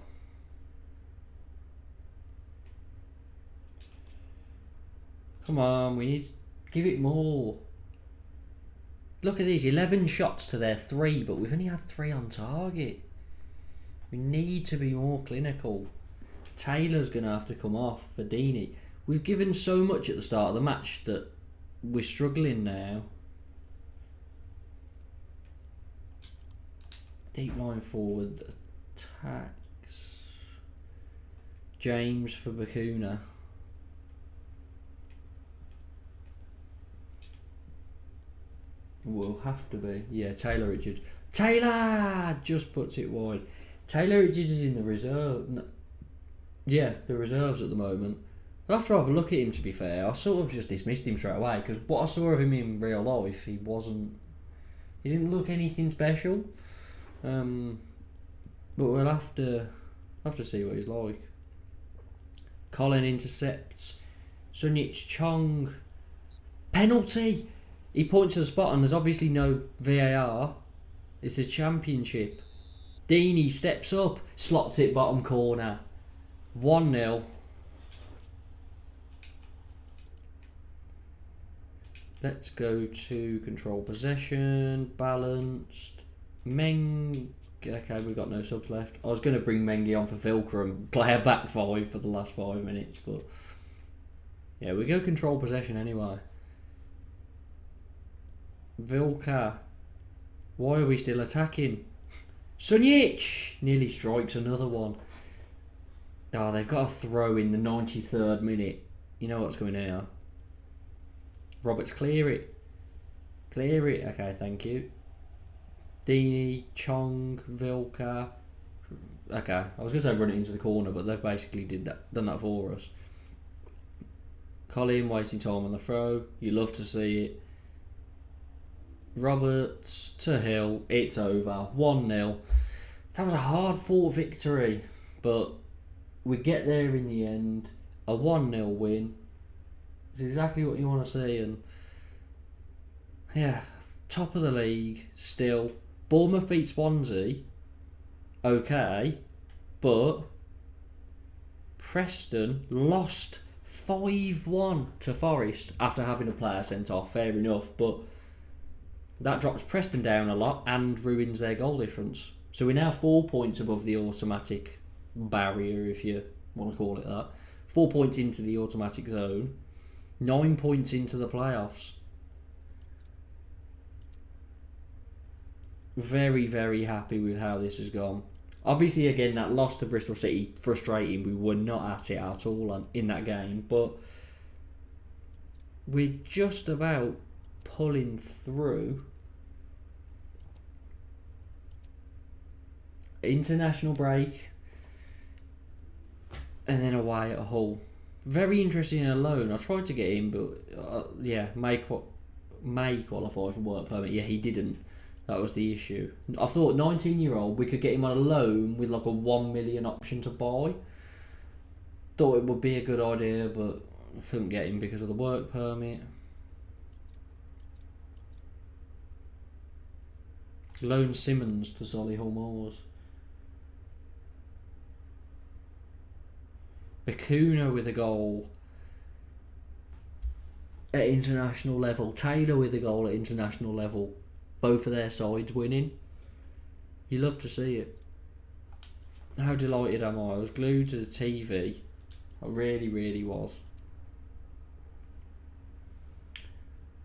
Come on, we need to give it more. Look at these, 11 shots to their 3, but we've only had 3 on target. We need to be more clinical. Taylor's going to have to come off for Deeney. We've given so much at the start of the match that we're struggling now. Deep line forward attacks. James for Bakuna. Will have to be. Yeah, Taylor Richards. Taylor just puts it wide. Taylor Richards is in the reserve. No, yeah, the reserves at the moment. I'll have to have a look at him, to be fair. I sort of just dismissed him straight away because what I saw of him in real life, he didn't look anything special. But we'll have to see what he's like. Colin intercepts. Sunich Chong. Penalty! He points to the spot and there's obviously no VAR. It's a championship. Deeney steps up, slots it bottom corner. 1-0. Let's go to control possession, balanced. Okay, we've got no subs left. I was going to bring Mengi on for Vilka and play a back five for the last 5 minutes, but yeah, we go control possession anyway. Vilka, why are we still attacking? Sunjic nearly strikes another one. Oh, they've got a throw in the 93rd minute. You know what's going here. Roberts, clear it. Clear it. Okay, thank you. Deeney, Chong, Vilka. Okay, I was going to say run it into the corner, but they've basically done that for us. Colin wasting time on the throw. You love to see it. Roberts to Hill. It's over. 1-0. That was a hard-fought victory, but we get there in the end. A 1-0 win. It's exactly what you want to see, and yeah, top of the league still. Bournemouth beat Swansea, okay, but Preston lost 5-1 to Forest after having a player sent off. Fair enough, but that drops Preston down a lot and ruins their goal difference. So we're now 4 points above the automatic barrier, if you want to call it that. 4 points into the automatic zone. 9 points into the playoffs. Very, very happy with how this has gone. Obviously, again, that loss to Bristol City, frustrating. We were not at it at all in that game, but we're just about pulling through. International break, and then away at Hull. Very interesting in a loan. I tried to get him, but yeah, may qualify for work permit. Yeah, he didn't. That was the issue. I thought 19-year-old, we could get him on a loan with like a 1 million option to buy. Thought it would be a good idea, but couldn't get him because of the work permit. Loan Simmons to Solihull Moors. Bakuna with a goal at international level. Taylor with a goal at international level. Both of their sides winning. You love to see it. How delighted am I? I was glued to the TV. I really, really was.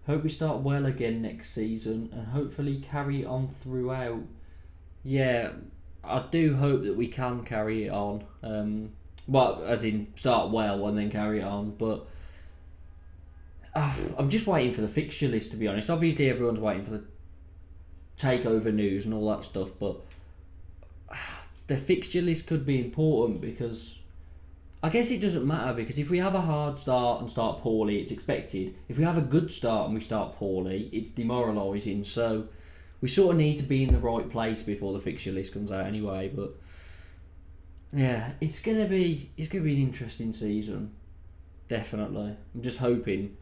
Hope we start well again next season and hopefully carry on throughout. Yeah, I do hope that we can carry it on. Well, as in start well and then carry it on, but I'm just waiting for the fixture list, to be honest. Obviously everyone's waiting for the takeover news and all that stuff, but the fixture list could be important, because I guess it doesn't matter, because if we have a hard start and start poorly, it's expected. If we have a good start and we start poorly, it's demoralising. So we sort of need to be in the right place before the fixture list comes out anyway. But yeah, it's gonna be an interesting season, definitely. I'm just hoping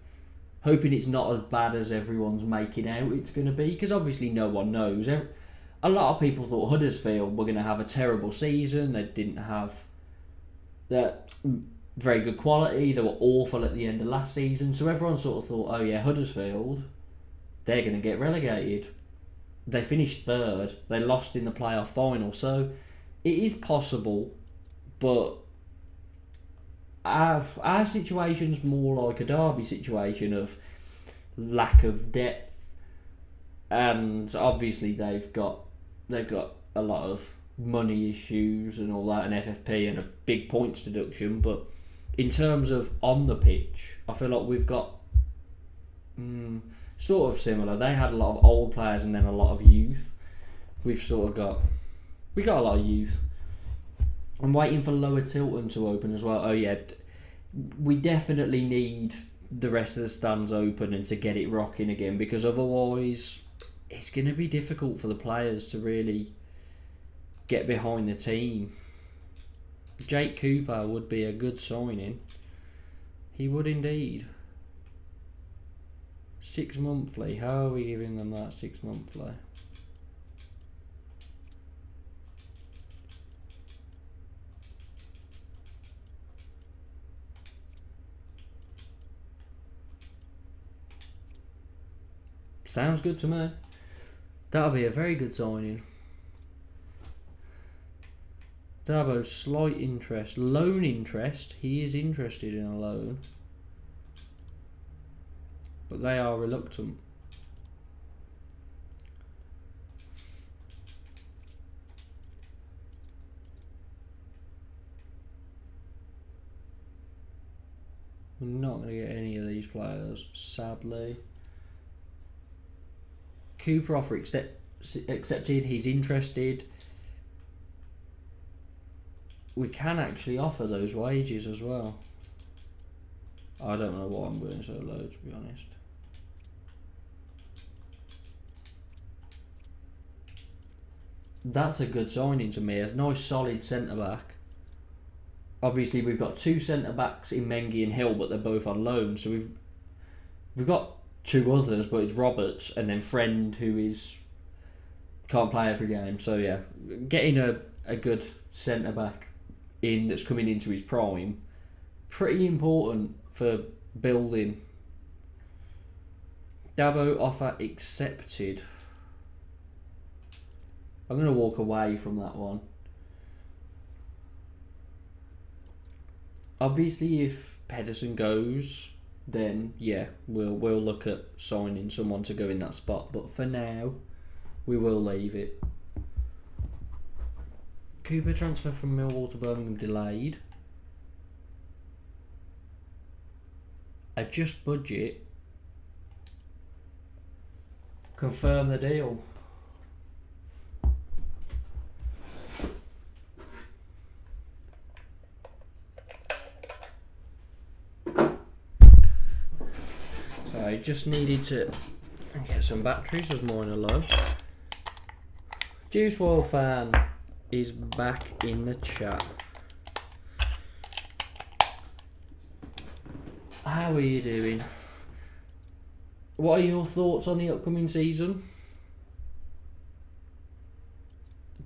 it's not as bad as everyone's making out it's going to be, because obviously no one knows. A lot of people thought Huddersfield were going to have a terrible season. They didn't have that very good quality. They were awful at the end of last season. So everyone sort of thought, oh yeah, Huddersfield, they're going to get relegated. They finished third. They lost in the playoff final. So it is possible, but our situation's more like a Derby situation of lack of depth, and obviously they've got a lot of money issues and all that, and FFP and a big points deduction. But in terms of on the pitch, I feel like we've got sort of similar. They had a lot of old players and then a lot of youth. We got a lot of youth. I'm waiting for Lower Tilton to open as well. Oh yeah, we definitely need the rest of the stands open and to get it rocking again, because otherwise it's going to be difficult for the players to really get behind the team. Jake Cooper would be a good signing. He would indeed. 6 monthly. How are we giving them that 6 monthly? Sounds good to me. That'll be a very good signing. Dabo, slight interest. Loan interest. He is interested in a loan. But they are reluctant. We're not going to get any of these players, sadly. Cooper offer accepted. He's interested. We can actually offer those wages as well. I don't know why I'm going so low, to be honest. That's a good signing to me. A nice solid centre-back. Obviously, we've got two centre-backs in Mengi and Hill, but they're both on loan. So we've got two others, but it's Roberts and then Friend, who can't play every game. So yeah, getting a good centre-back in that's coming into his prime, pretty important for building. Dabo offer accepted. I'm going to walk away from that one. Obviously, if Pedersen goes, then yeah, we'll look at signing someone to go in that spot. But for now, we will leave it. Cooper transfer from Millwall to Birmingham delayed. Adjust budget. Confirm the deal. So I just needed to get some batteries as mine are low. Juice WRLD fan is back in the chat. How are you doing? What are your thoughts on the upcoming season?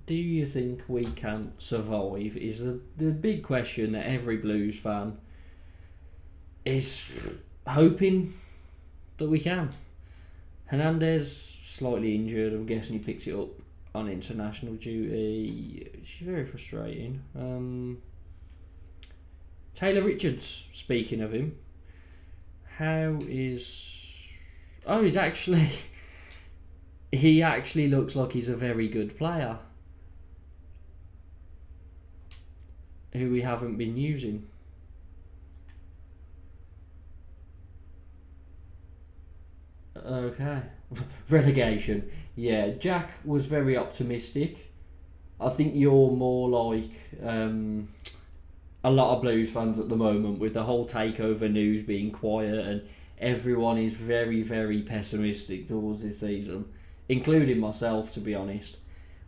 Do you think we can survive? Is the big question that every Blues fan is hoping that we can. Hernandez slightly injured. I'm guessing he picks it up on international duty. It's very frustrating. Taylor Richards, speaking of him, he's actually he actually looks like he's a very good player who we haven't been using. Okay. Relegation. Yeah, Jack was very optimistic. I think you're more like a lot of Blues fans at the moment, with the whole takeover news being quiet and everyone is very, very pessimistic towards this season, including myself, to be honest.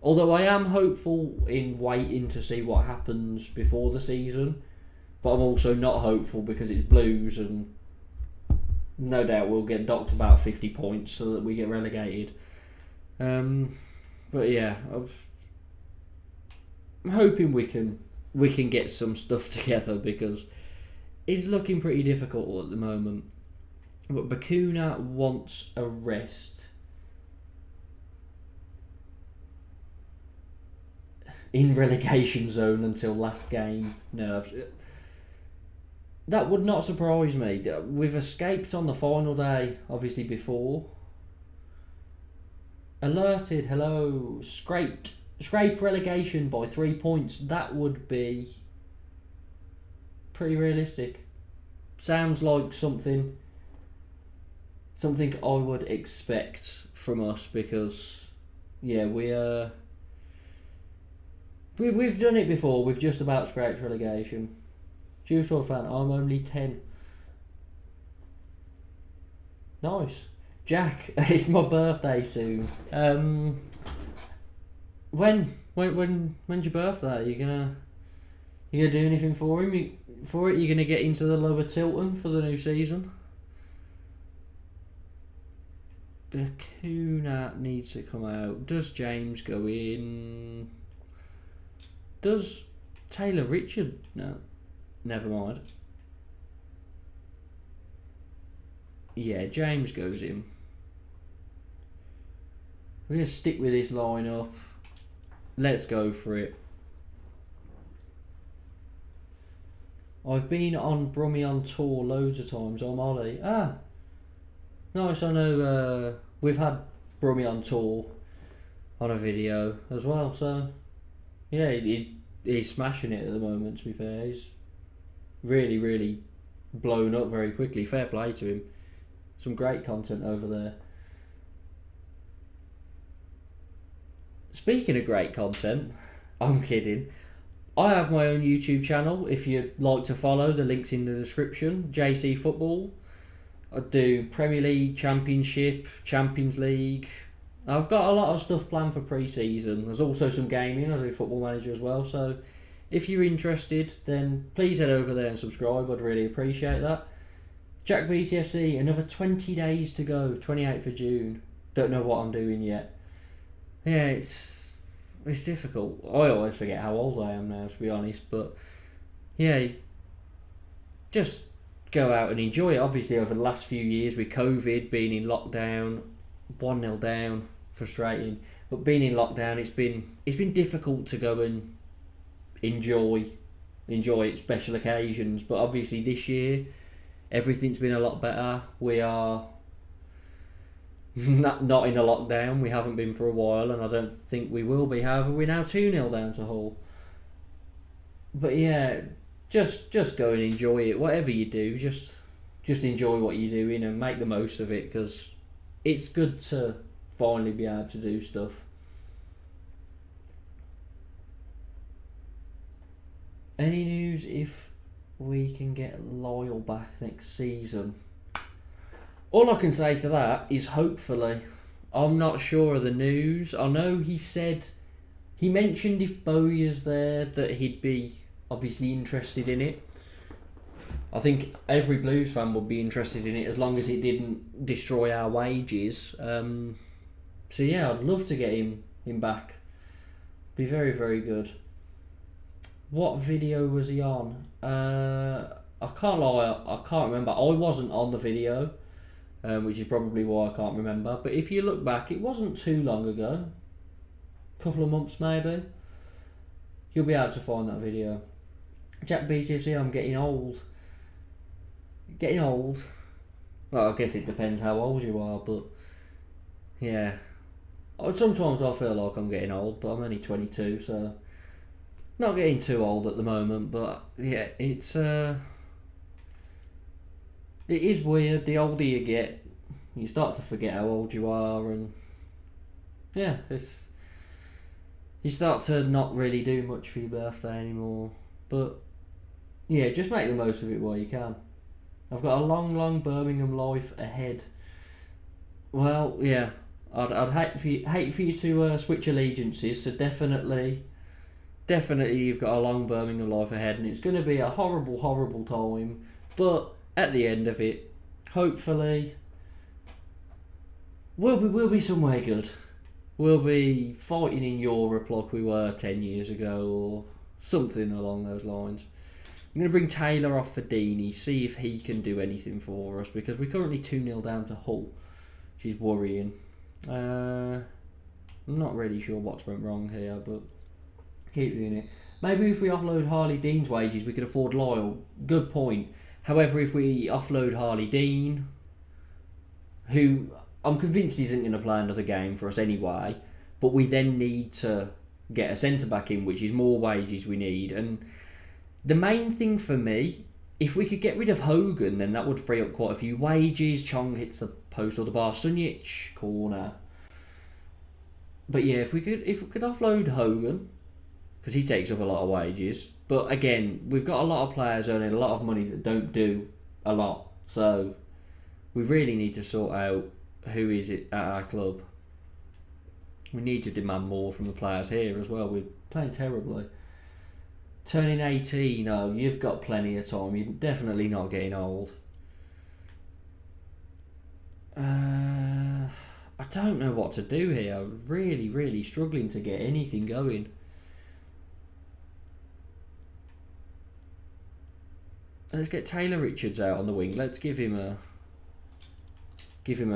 Although I am hopeful in waiting to see what happens before the season, but I'm also not hopeful because it's Blues and no doubt we'll get docked about 50 points so that we get relegated. But yeah, I'm hoping we can get some stuff together because it's looking pretty difficult at the moment. But Bakuna wants a rest. In relegation zone until last game. Nerves. That would not surprise me. We've escaped on the final day, obviously before. Alerted, hello. Scrape relegation by 3 points. That would be pretty realistic. Sounds like something I would expect from us because, yeah, we've done it before. We've just about scraped relegation. Juice WRLD fan, I'm only 10. Nice. Jack, it's my birthday soon. When's your birthday? You gonna do anything for him? You gonna get into the Lower Tilton for the new season? Bakuna needs to come out. Does James go in? Does Taylor Richard? No. Never mind. Yeah, James goes in. We're going to stick with this lineup. Let's go for it. I've been on Brummy on tour loads of times. I'm Ollie. Ah, nice. I know we've had Brummy on tour on a video as well. So, yeah, he's smashing it at the moment, to be fair. He's really, really blown up very quickly. Fair play to him. Some great content over there. Speaking of great content, I'm kidding. I have my own YouTube channel. If you'd like to follow, the link's in the description. JC Football. I do Premier League, Championship, Champions League. I've got a lot of stuff planned for pre-season. There's also some gaming. I do Football Manager as well. So if you're interested, then please head over there and subscribe. I'd really appreciate that. Jack BCFC, another 20 days to go. 28th of June. Don't know what I'm doing yet. Yeah, it's difficult. I always forget how old I am now, to be honest. But yeah, just go out and enjoy it. Obviously, over the last few years with COVID, being in lockdown, 1-0 down, frustrating. But being in lockdown, it's been difficult to go and enjoy special occasions. But obviously this year, everything's been a lot better. We are not in a lockdown. We haven't been for a while, and I don't think we will be. However, we're now 2-0 down to Hull. But yeah, just go and enjoy it. Whatever you do, just enjoy what you're doing and make the most of it, because it's good to finally be able to do stuff. Any news if we can get Lyle back next season? All I can say to that is hopefully. I'm not sure of the news. I know he mentioned if Bowyer's there that he'd be obviously interested in it. I think every Blues fan would be interested in it as long as it didn't destroy our wages. So yeah, I'd love to get him back. Be very, very good. What video was he on? I can't lie, I can't remember. I wasn't on the video, which is probably why I can't remember. But if you look back, it wasn't too long ago. A couple of months maybe. You'll be able to find that video. Jack BCFC, I'm getting old. Getting old. Well, I guess it depends how old you are, but yeah. Sometimes I feel like I'm getting old, but I'm only 22, so not getting too old at the moment. But yeah, it is weird. The older you get, you start to forget how old you are, and yeah, you start to not really do much for your birthday anymore. But yeah, just make the most of it while you can. I've got a long, long Birmingham life ahead. Well, yeah, I'd hate for you to switch allegiances. So definitely you've got a long Birmingham life ahead, and it's going to be a horrible, horrible time. But at the end of it, hopefully, we'll be somewhere good. We'll be fighting in Europe like we were 10 years ago, or something along those lines. I'm going to bring Taylor off for Deeney, see if he can do anything for us, because we're currently 2-0 down to Hull, which is worrying. I'm not really sure what's went wrong here, but keep doing it. Maybe if we offload Harley Dean's wages, we could afford Lyle. Good point. However, if we offload Harley Dean, who I'm convinced isn't going to play another game for us anyway, but we then need to get a centre-back in, which is more wages we need. And the main thing for me, if we could get rid of Hogan, then that would free up quite a few wages. Chong hits the post or the bar. Sunjic, corner. But yeah, if we could offload Hogan, because he takes up a lot of wages. But again, we've got a lot of players earning a lot of money that don't do a lot. So we really need to sort out who is it at our club. We need to demand more from the players here as well. We're playing terribly. Turning 18, oh, you've got plenty of time. You're definitely not getting old. I don't know what to do here. I'm really, really struggling to get anything going. Let's get Taylor Richards out on the wing. Let's give him a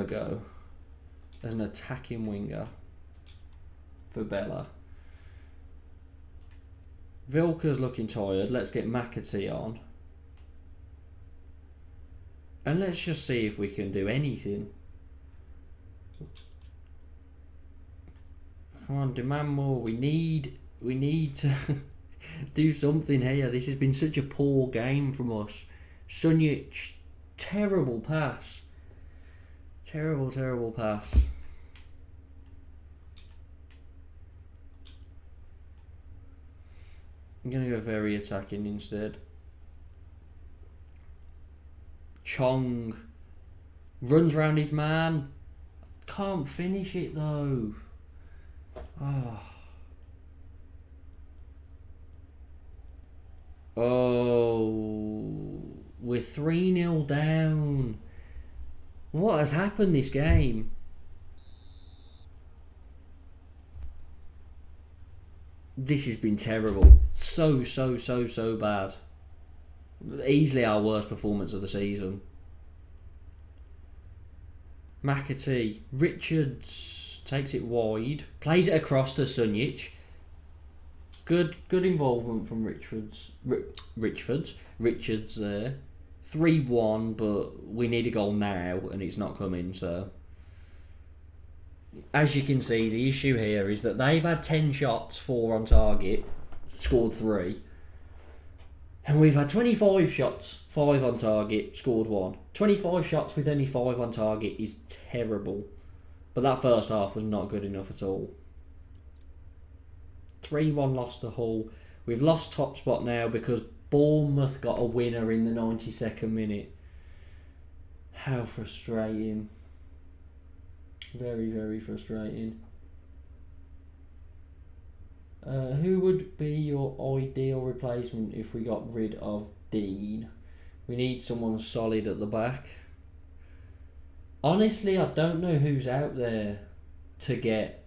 go as an attacking winger. for Bella. Vilka's looking tired. Let's get McAtee on. And let's just see if we can do anything. Come on, demand more. We need to do something here. This has been such a poor game from us. Sunjic, terrible pass. Terrible pass. I'm going to go very attacking instead. Chong runs round his man. Can't finish it though. Oh, we're 3-0 down. What has happened this game? This has been terrible. So bad. Easily our worst performance of the season. McAtee. Richards takes it wide. Plays it across to Sunjic. Good involvement from Richards there. 3-1, but we need a goal now, and it's not coming, so... As you can see, the issue here is that they've had 10 shots, 4 on target, scored 3. And we've had 25 shots, 5 on target, scored 1. 25 shots with only 5 on target is terrible. But that first half was not good enough at all. 3-1 loss to Hull. We've lost top spot now because Bournemouth got a winner in the 92nd minute. How frustrating. Very frustrating. Who would be your ideal replacement if we got rid of Dean? We need someone solid at the back. Honestly, I don't know who's out there to get.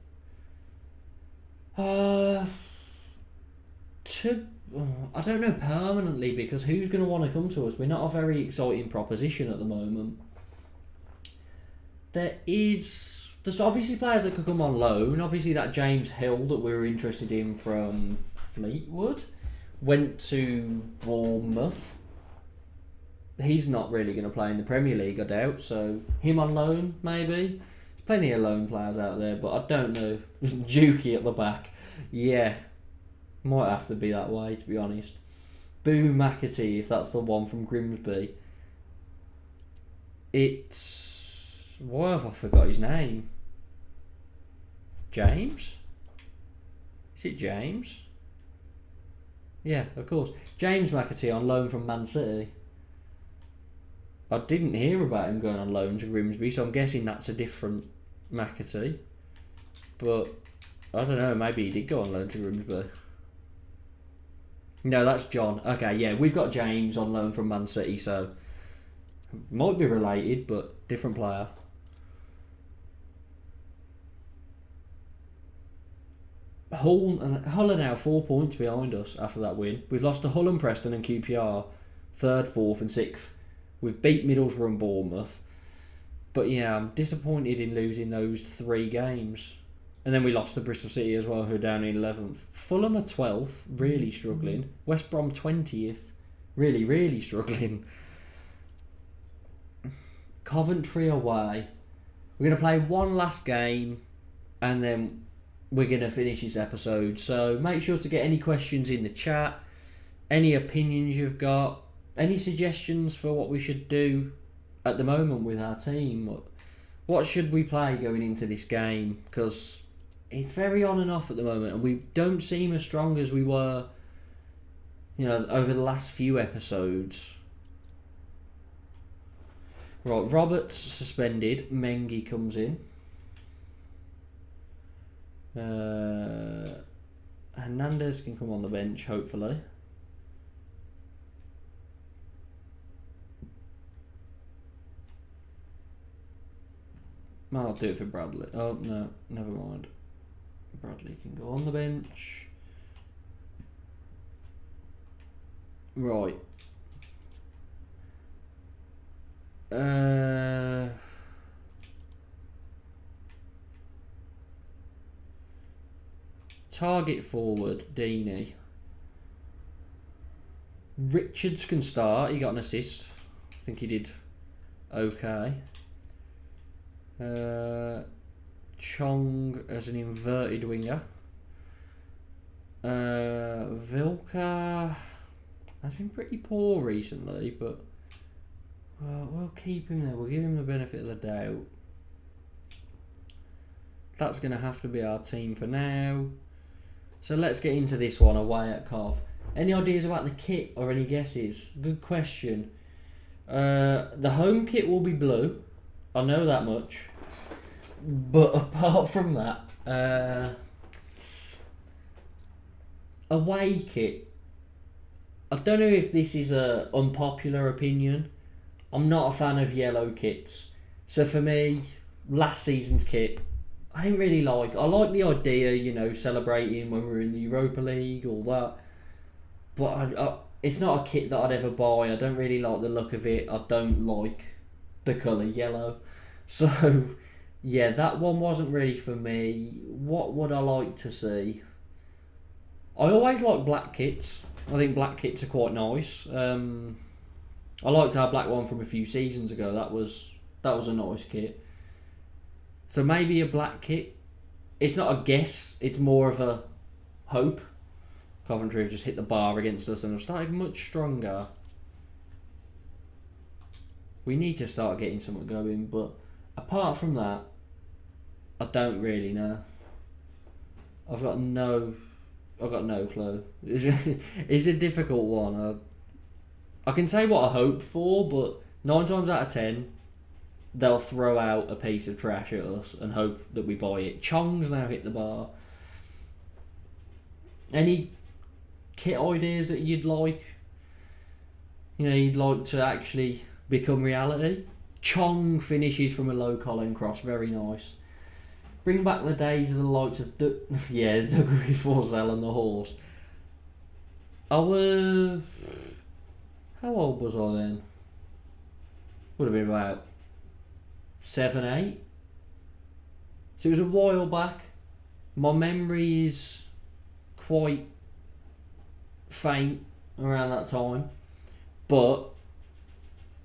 I don't know permanently, because who's going to want to come to us? We're not a very exciting proposition at the moment. There's obviously players that could come on loan. Obviously that James Hill that we were interested in from Fleetwood went to Bournemouth. He's not really going to play in the Premier League, I doubt, so him on loan maybe. There's plenty of loan players out there, but I don't know. Juki at the back. Yeah, might have to be that way, to be honest. Boo McAtee, if that's the one from Grimsby. Why have I forgot his name? James? Is it James? Yeah, of course. James McAtee on loan from Man City. I didn't hear about him going on loan to Grimsby, so I'm guessing that's a different McAtee. But I don't know, maybe he did go on loan to Grimsby. No, that's John. Okay, yeah, we've got James on loan from Man City, so might be related, but different player. Hull are now 4 points behind us after that win. We've lost to Hull and Preston and QPR, 3rd, 4th and 6th. We've beat Middlesbrough and Bournemouth. But yeah, I'm disappointed in losing those 3 games. And then we lost to Bristol City as well, who are down in 11th. Fulham are 12th, really struggling. West Brom 20th, really struggling. Coventry away. We're going to play one last game and then we're going to finish this episode. So make sure to get any questions in the chat, any opinions you've got, any suggestions for what we should do at the moment with our team. What should we play going into this game? Because it's very on and off at the moment and we don't seem as strong as we were, over the last few episodes. Right, Roberts suspended. Mengi comes in. Hernandez can come on the bench, hopefully. I'll do it for Bradley. Oh, no, never mind. Bradley can go on the bench. Right. Target forward, Deeney. Richards can start. He got an assist. I think he did okay. Chong as an inverted winger. Vilka has been pretty poor recently, but we'll keep him there. We'll give him the benefit of the doubt. That's going to have to be our team for now. So let's get into this one away at Cov. Any ideas about the kit or any guesses? Good question. The home kit will be blue. I know that much. But apart from that, away kit. I don't know if this is a unpopular opinion. I'm not a fan of yellow kits. So for me, last season's kit, I didn't really like. I like the idea, celebrating when we were in the Europa League, all that. But it's not a kit that I'd ever buy. I don't really like the look of it. I don't like the colour yellow. So, yeah, that one wasn't really for me. What would I like to see? I always like black kits. I think black kits are quite nice. I liked our black one from a few seasons ago. That was a nice kit. So maybe a black kit. It's not a guess. It's more of a hope. Coventry have just hit the bar against us and have started much stronger. We need to start getting something going, but apart from that, I don't really know. I've got no clue. It's a difficult one. I can say what I hope for, but 9 times out of 10, they'll throw out a piece of trash at us and hope that we buy it. Chong's now hit the bar. Any kit ideas that you'd like? You'd like to actually become reality? Chong finishes from a low collar cross, very nice. Bring back the days of the likes of Douglas Forsell and the horse. How old was I then? Would have been about 7, 8. So it was a while back. My memory is quite faint around that time, but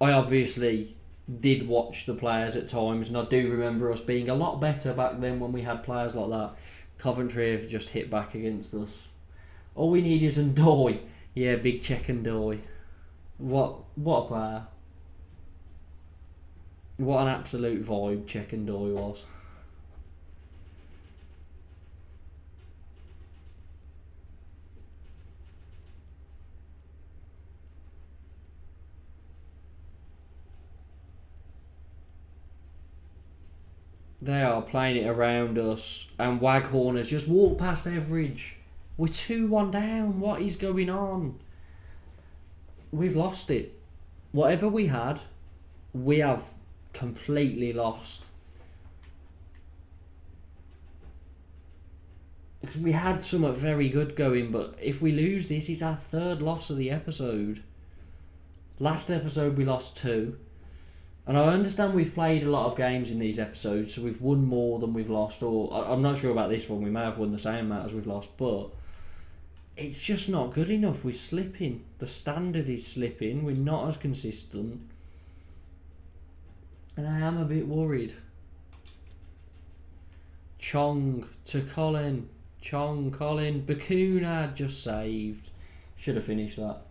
I obviously did watch the players at times, and I do remember us being a lot better back then when we had players like that. Coventry have just hit back against us. All we need is Ndoye. Yeah, big check Ndoye. What a player. What an absolute vibe check Ndoye was. They are playing it around us, and Waghorn has just walked past Everidge. We're 2-1 down. What is going on? We've lost it. Whatever we had, we have completely lost. Because we had something very good going, but if we lose this, it's our 3rd loss of the episode. Last episode we lost 2. And I understand we've played a lot of games in these episodes, so we've won more than we've lost, or I'm not sure about this one, we may have won the same amount as we've lost, but it's just not good enough. We're slipping. The standard is slipping. We're not as consistent. And I am a bit worried. Chong to Colin. Chong, Colin. Bakuna just saved. Should have finished that.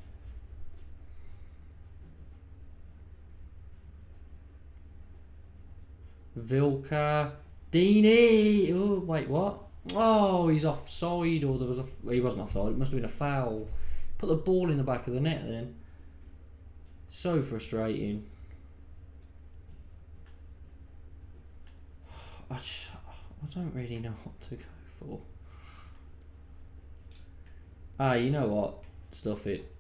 Vilka. Deeney. Oh, wait, what? Oh, he's offside, or he wasn't offside. It must have been a foul. Put the ball in the back of the net then. So frustrating. I don't really know what to go for. You know what? Stuff it.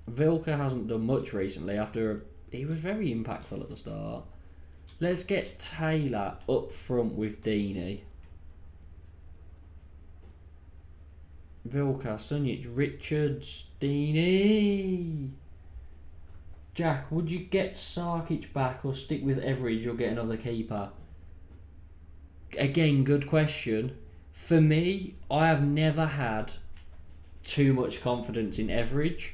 Vilka hasn't done much recently he was very impactful at the start. Let's get Taylor up front with Deeney. Vilka, Sunjic, Richards, Deeney. Jack, would you get Sarkic back or stick with Everidge or get another keeper? Again, good question. For me, I have never had too much confidence in Everidge.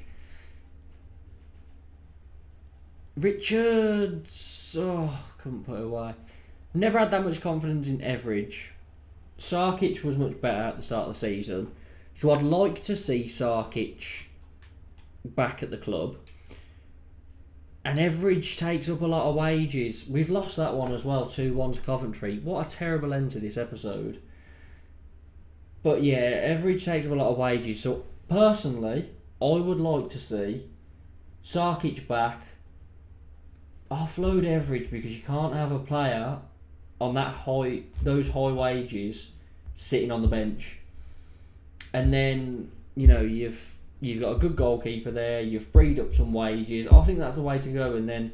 Richards, couldn't put it away. Never had that much confidence in Everidge. Sarkic was much better at the start of the season, so I'd like to see Sarkic back at the club. And Everidge takes up a lot of wages. We've lost that one as well, 2-1 to Coventry. What a terrible end to this episode. But yeah, Everidge takes up a lot of wages. So personally, I would like to see Sarkic back. Offload Everidge, because you can't have a player on those high wages sitting on the bench. And then, you've got a good goalkeeper there, you've freed up some wages. I think that's the way to go. And then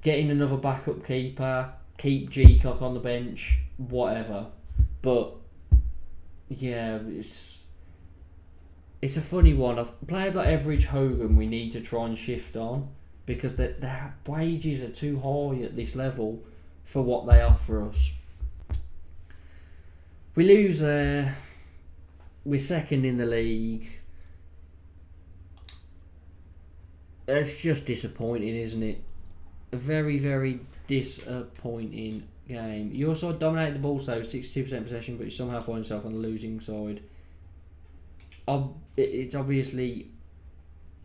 getting another backup keeper, keep G-Cock on the bench, whatever. But yeah, it's a funny one. Players like Everidge, Hogan, we need to try and shift on, because their wages are too high at this level for what they offer us. We lose there. We're second in the league. It's just disappointing, isn't it? A very, very disappointing game. Your side dominated the ball, so 62% possession, but you somehow find yourself on the losing side. It's obviously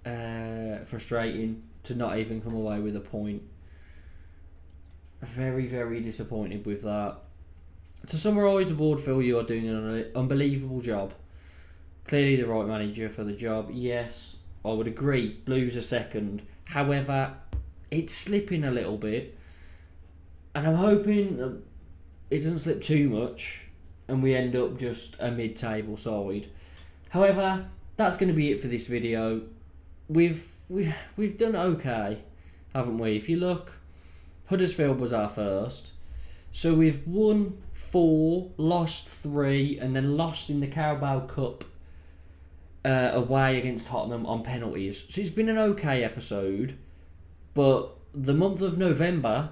frustrating to not even come away with a point. Very, very disappointed with that. To summarise the board, Phil, you are doing an unbelievable job. Clearly the right manager for the job. Yes, I would agree. Blues are second. However, it's slipping a little bit. And I'm hoping it doesn't slip too much and we end up just a mid-table side. However, that's going to be it for this video. We've done okay, haven't we? If you look, Huddersfield was our first. So we've won 4, lost 3, and then lost in the Carabao Cup away against Tottenham on penalties. So it's been an okay episode, but the month of November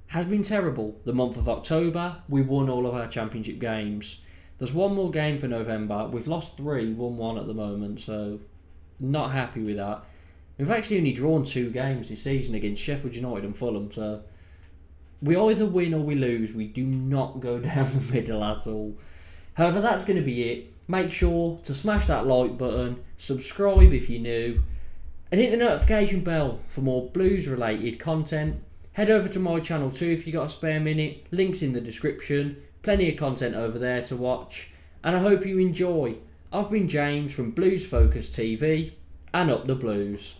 has been terrible. The month of October, we won all of our championship games. There's one more game for November. We've lost 3, won 1 at the moment, so not happy with that. We've actually only drawn 2 games this season against Sheffield United and Fulham, so we either win or we lose. We do not go down the middle at all. However, that's going to be it. Make sure to smash that like button, subscribe if you're new, and hit the notification bell for more Blues related content. Head over to my channel too if you got a spare minute. Links in the description. Plenty of content over there to watch, and I hope you enjoy. I've been James from Blues Focus TV, and up the Blues.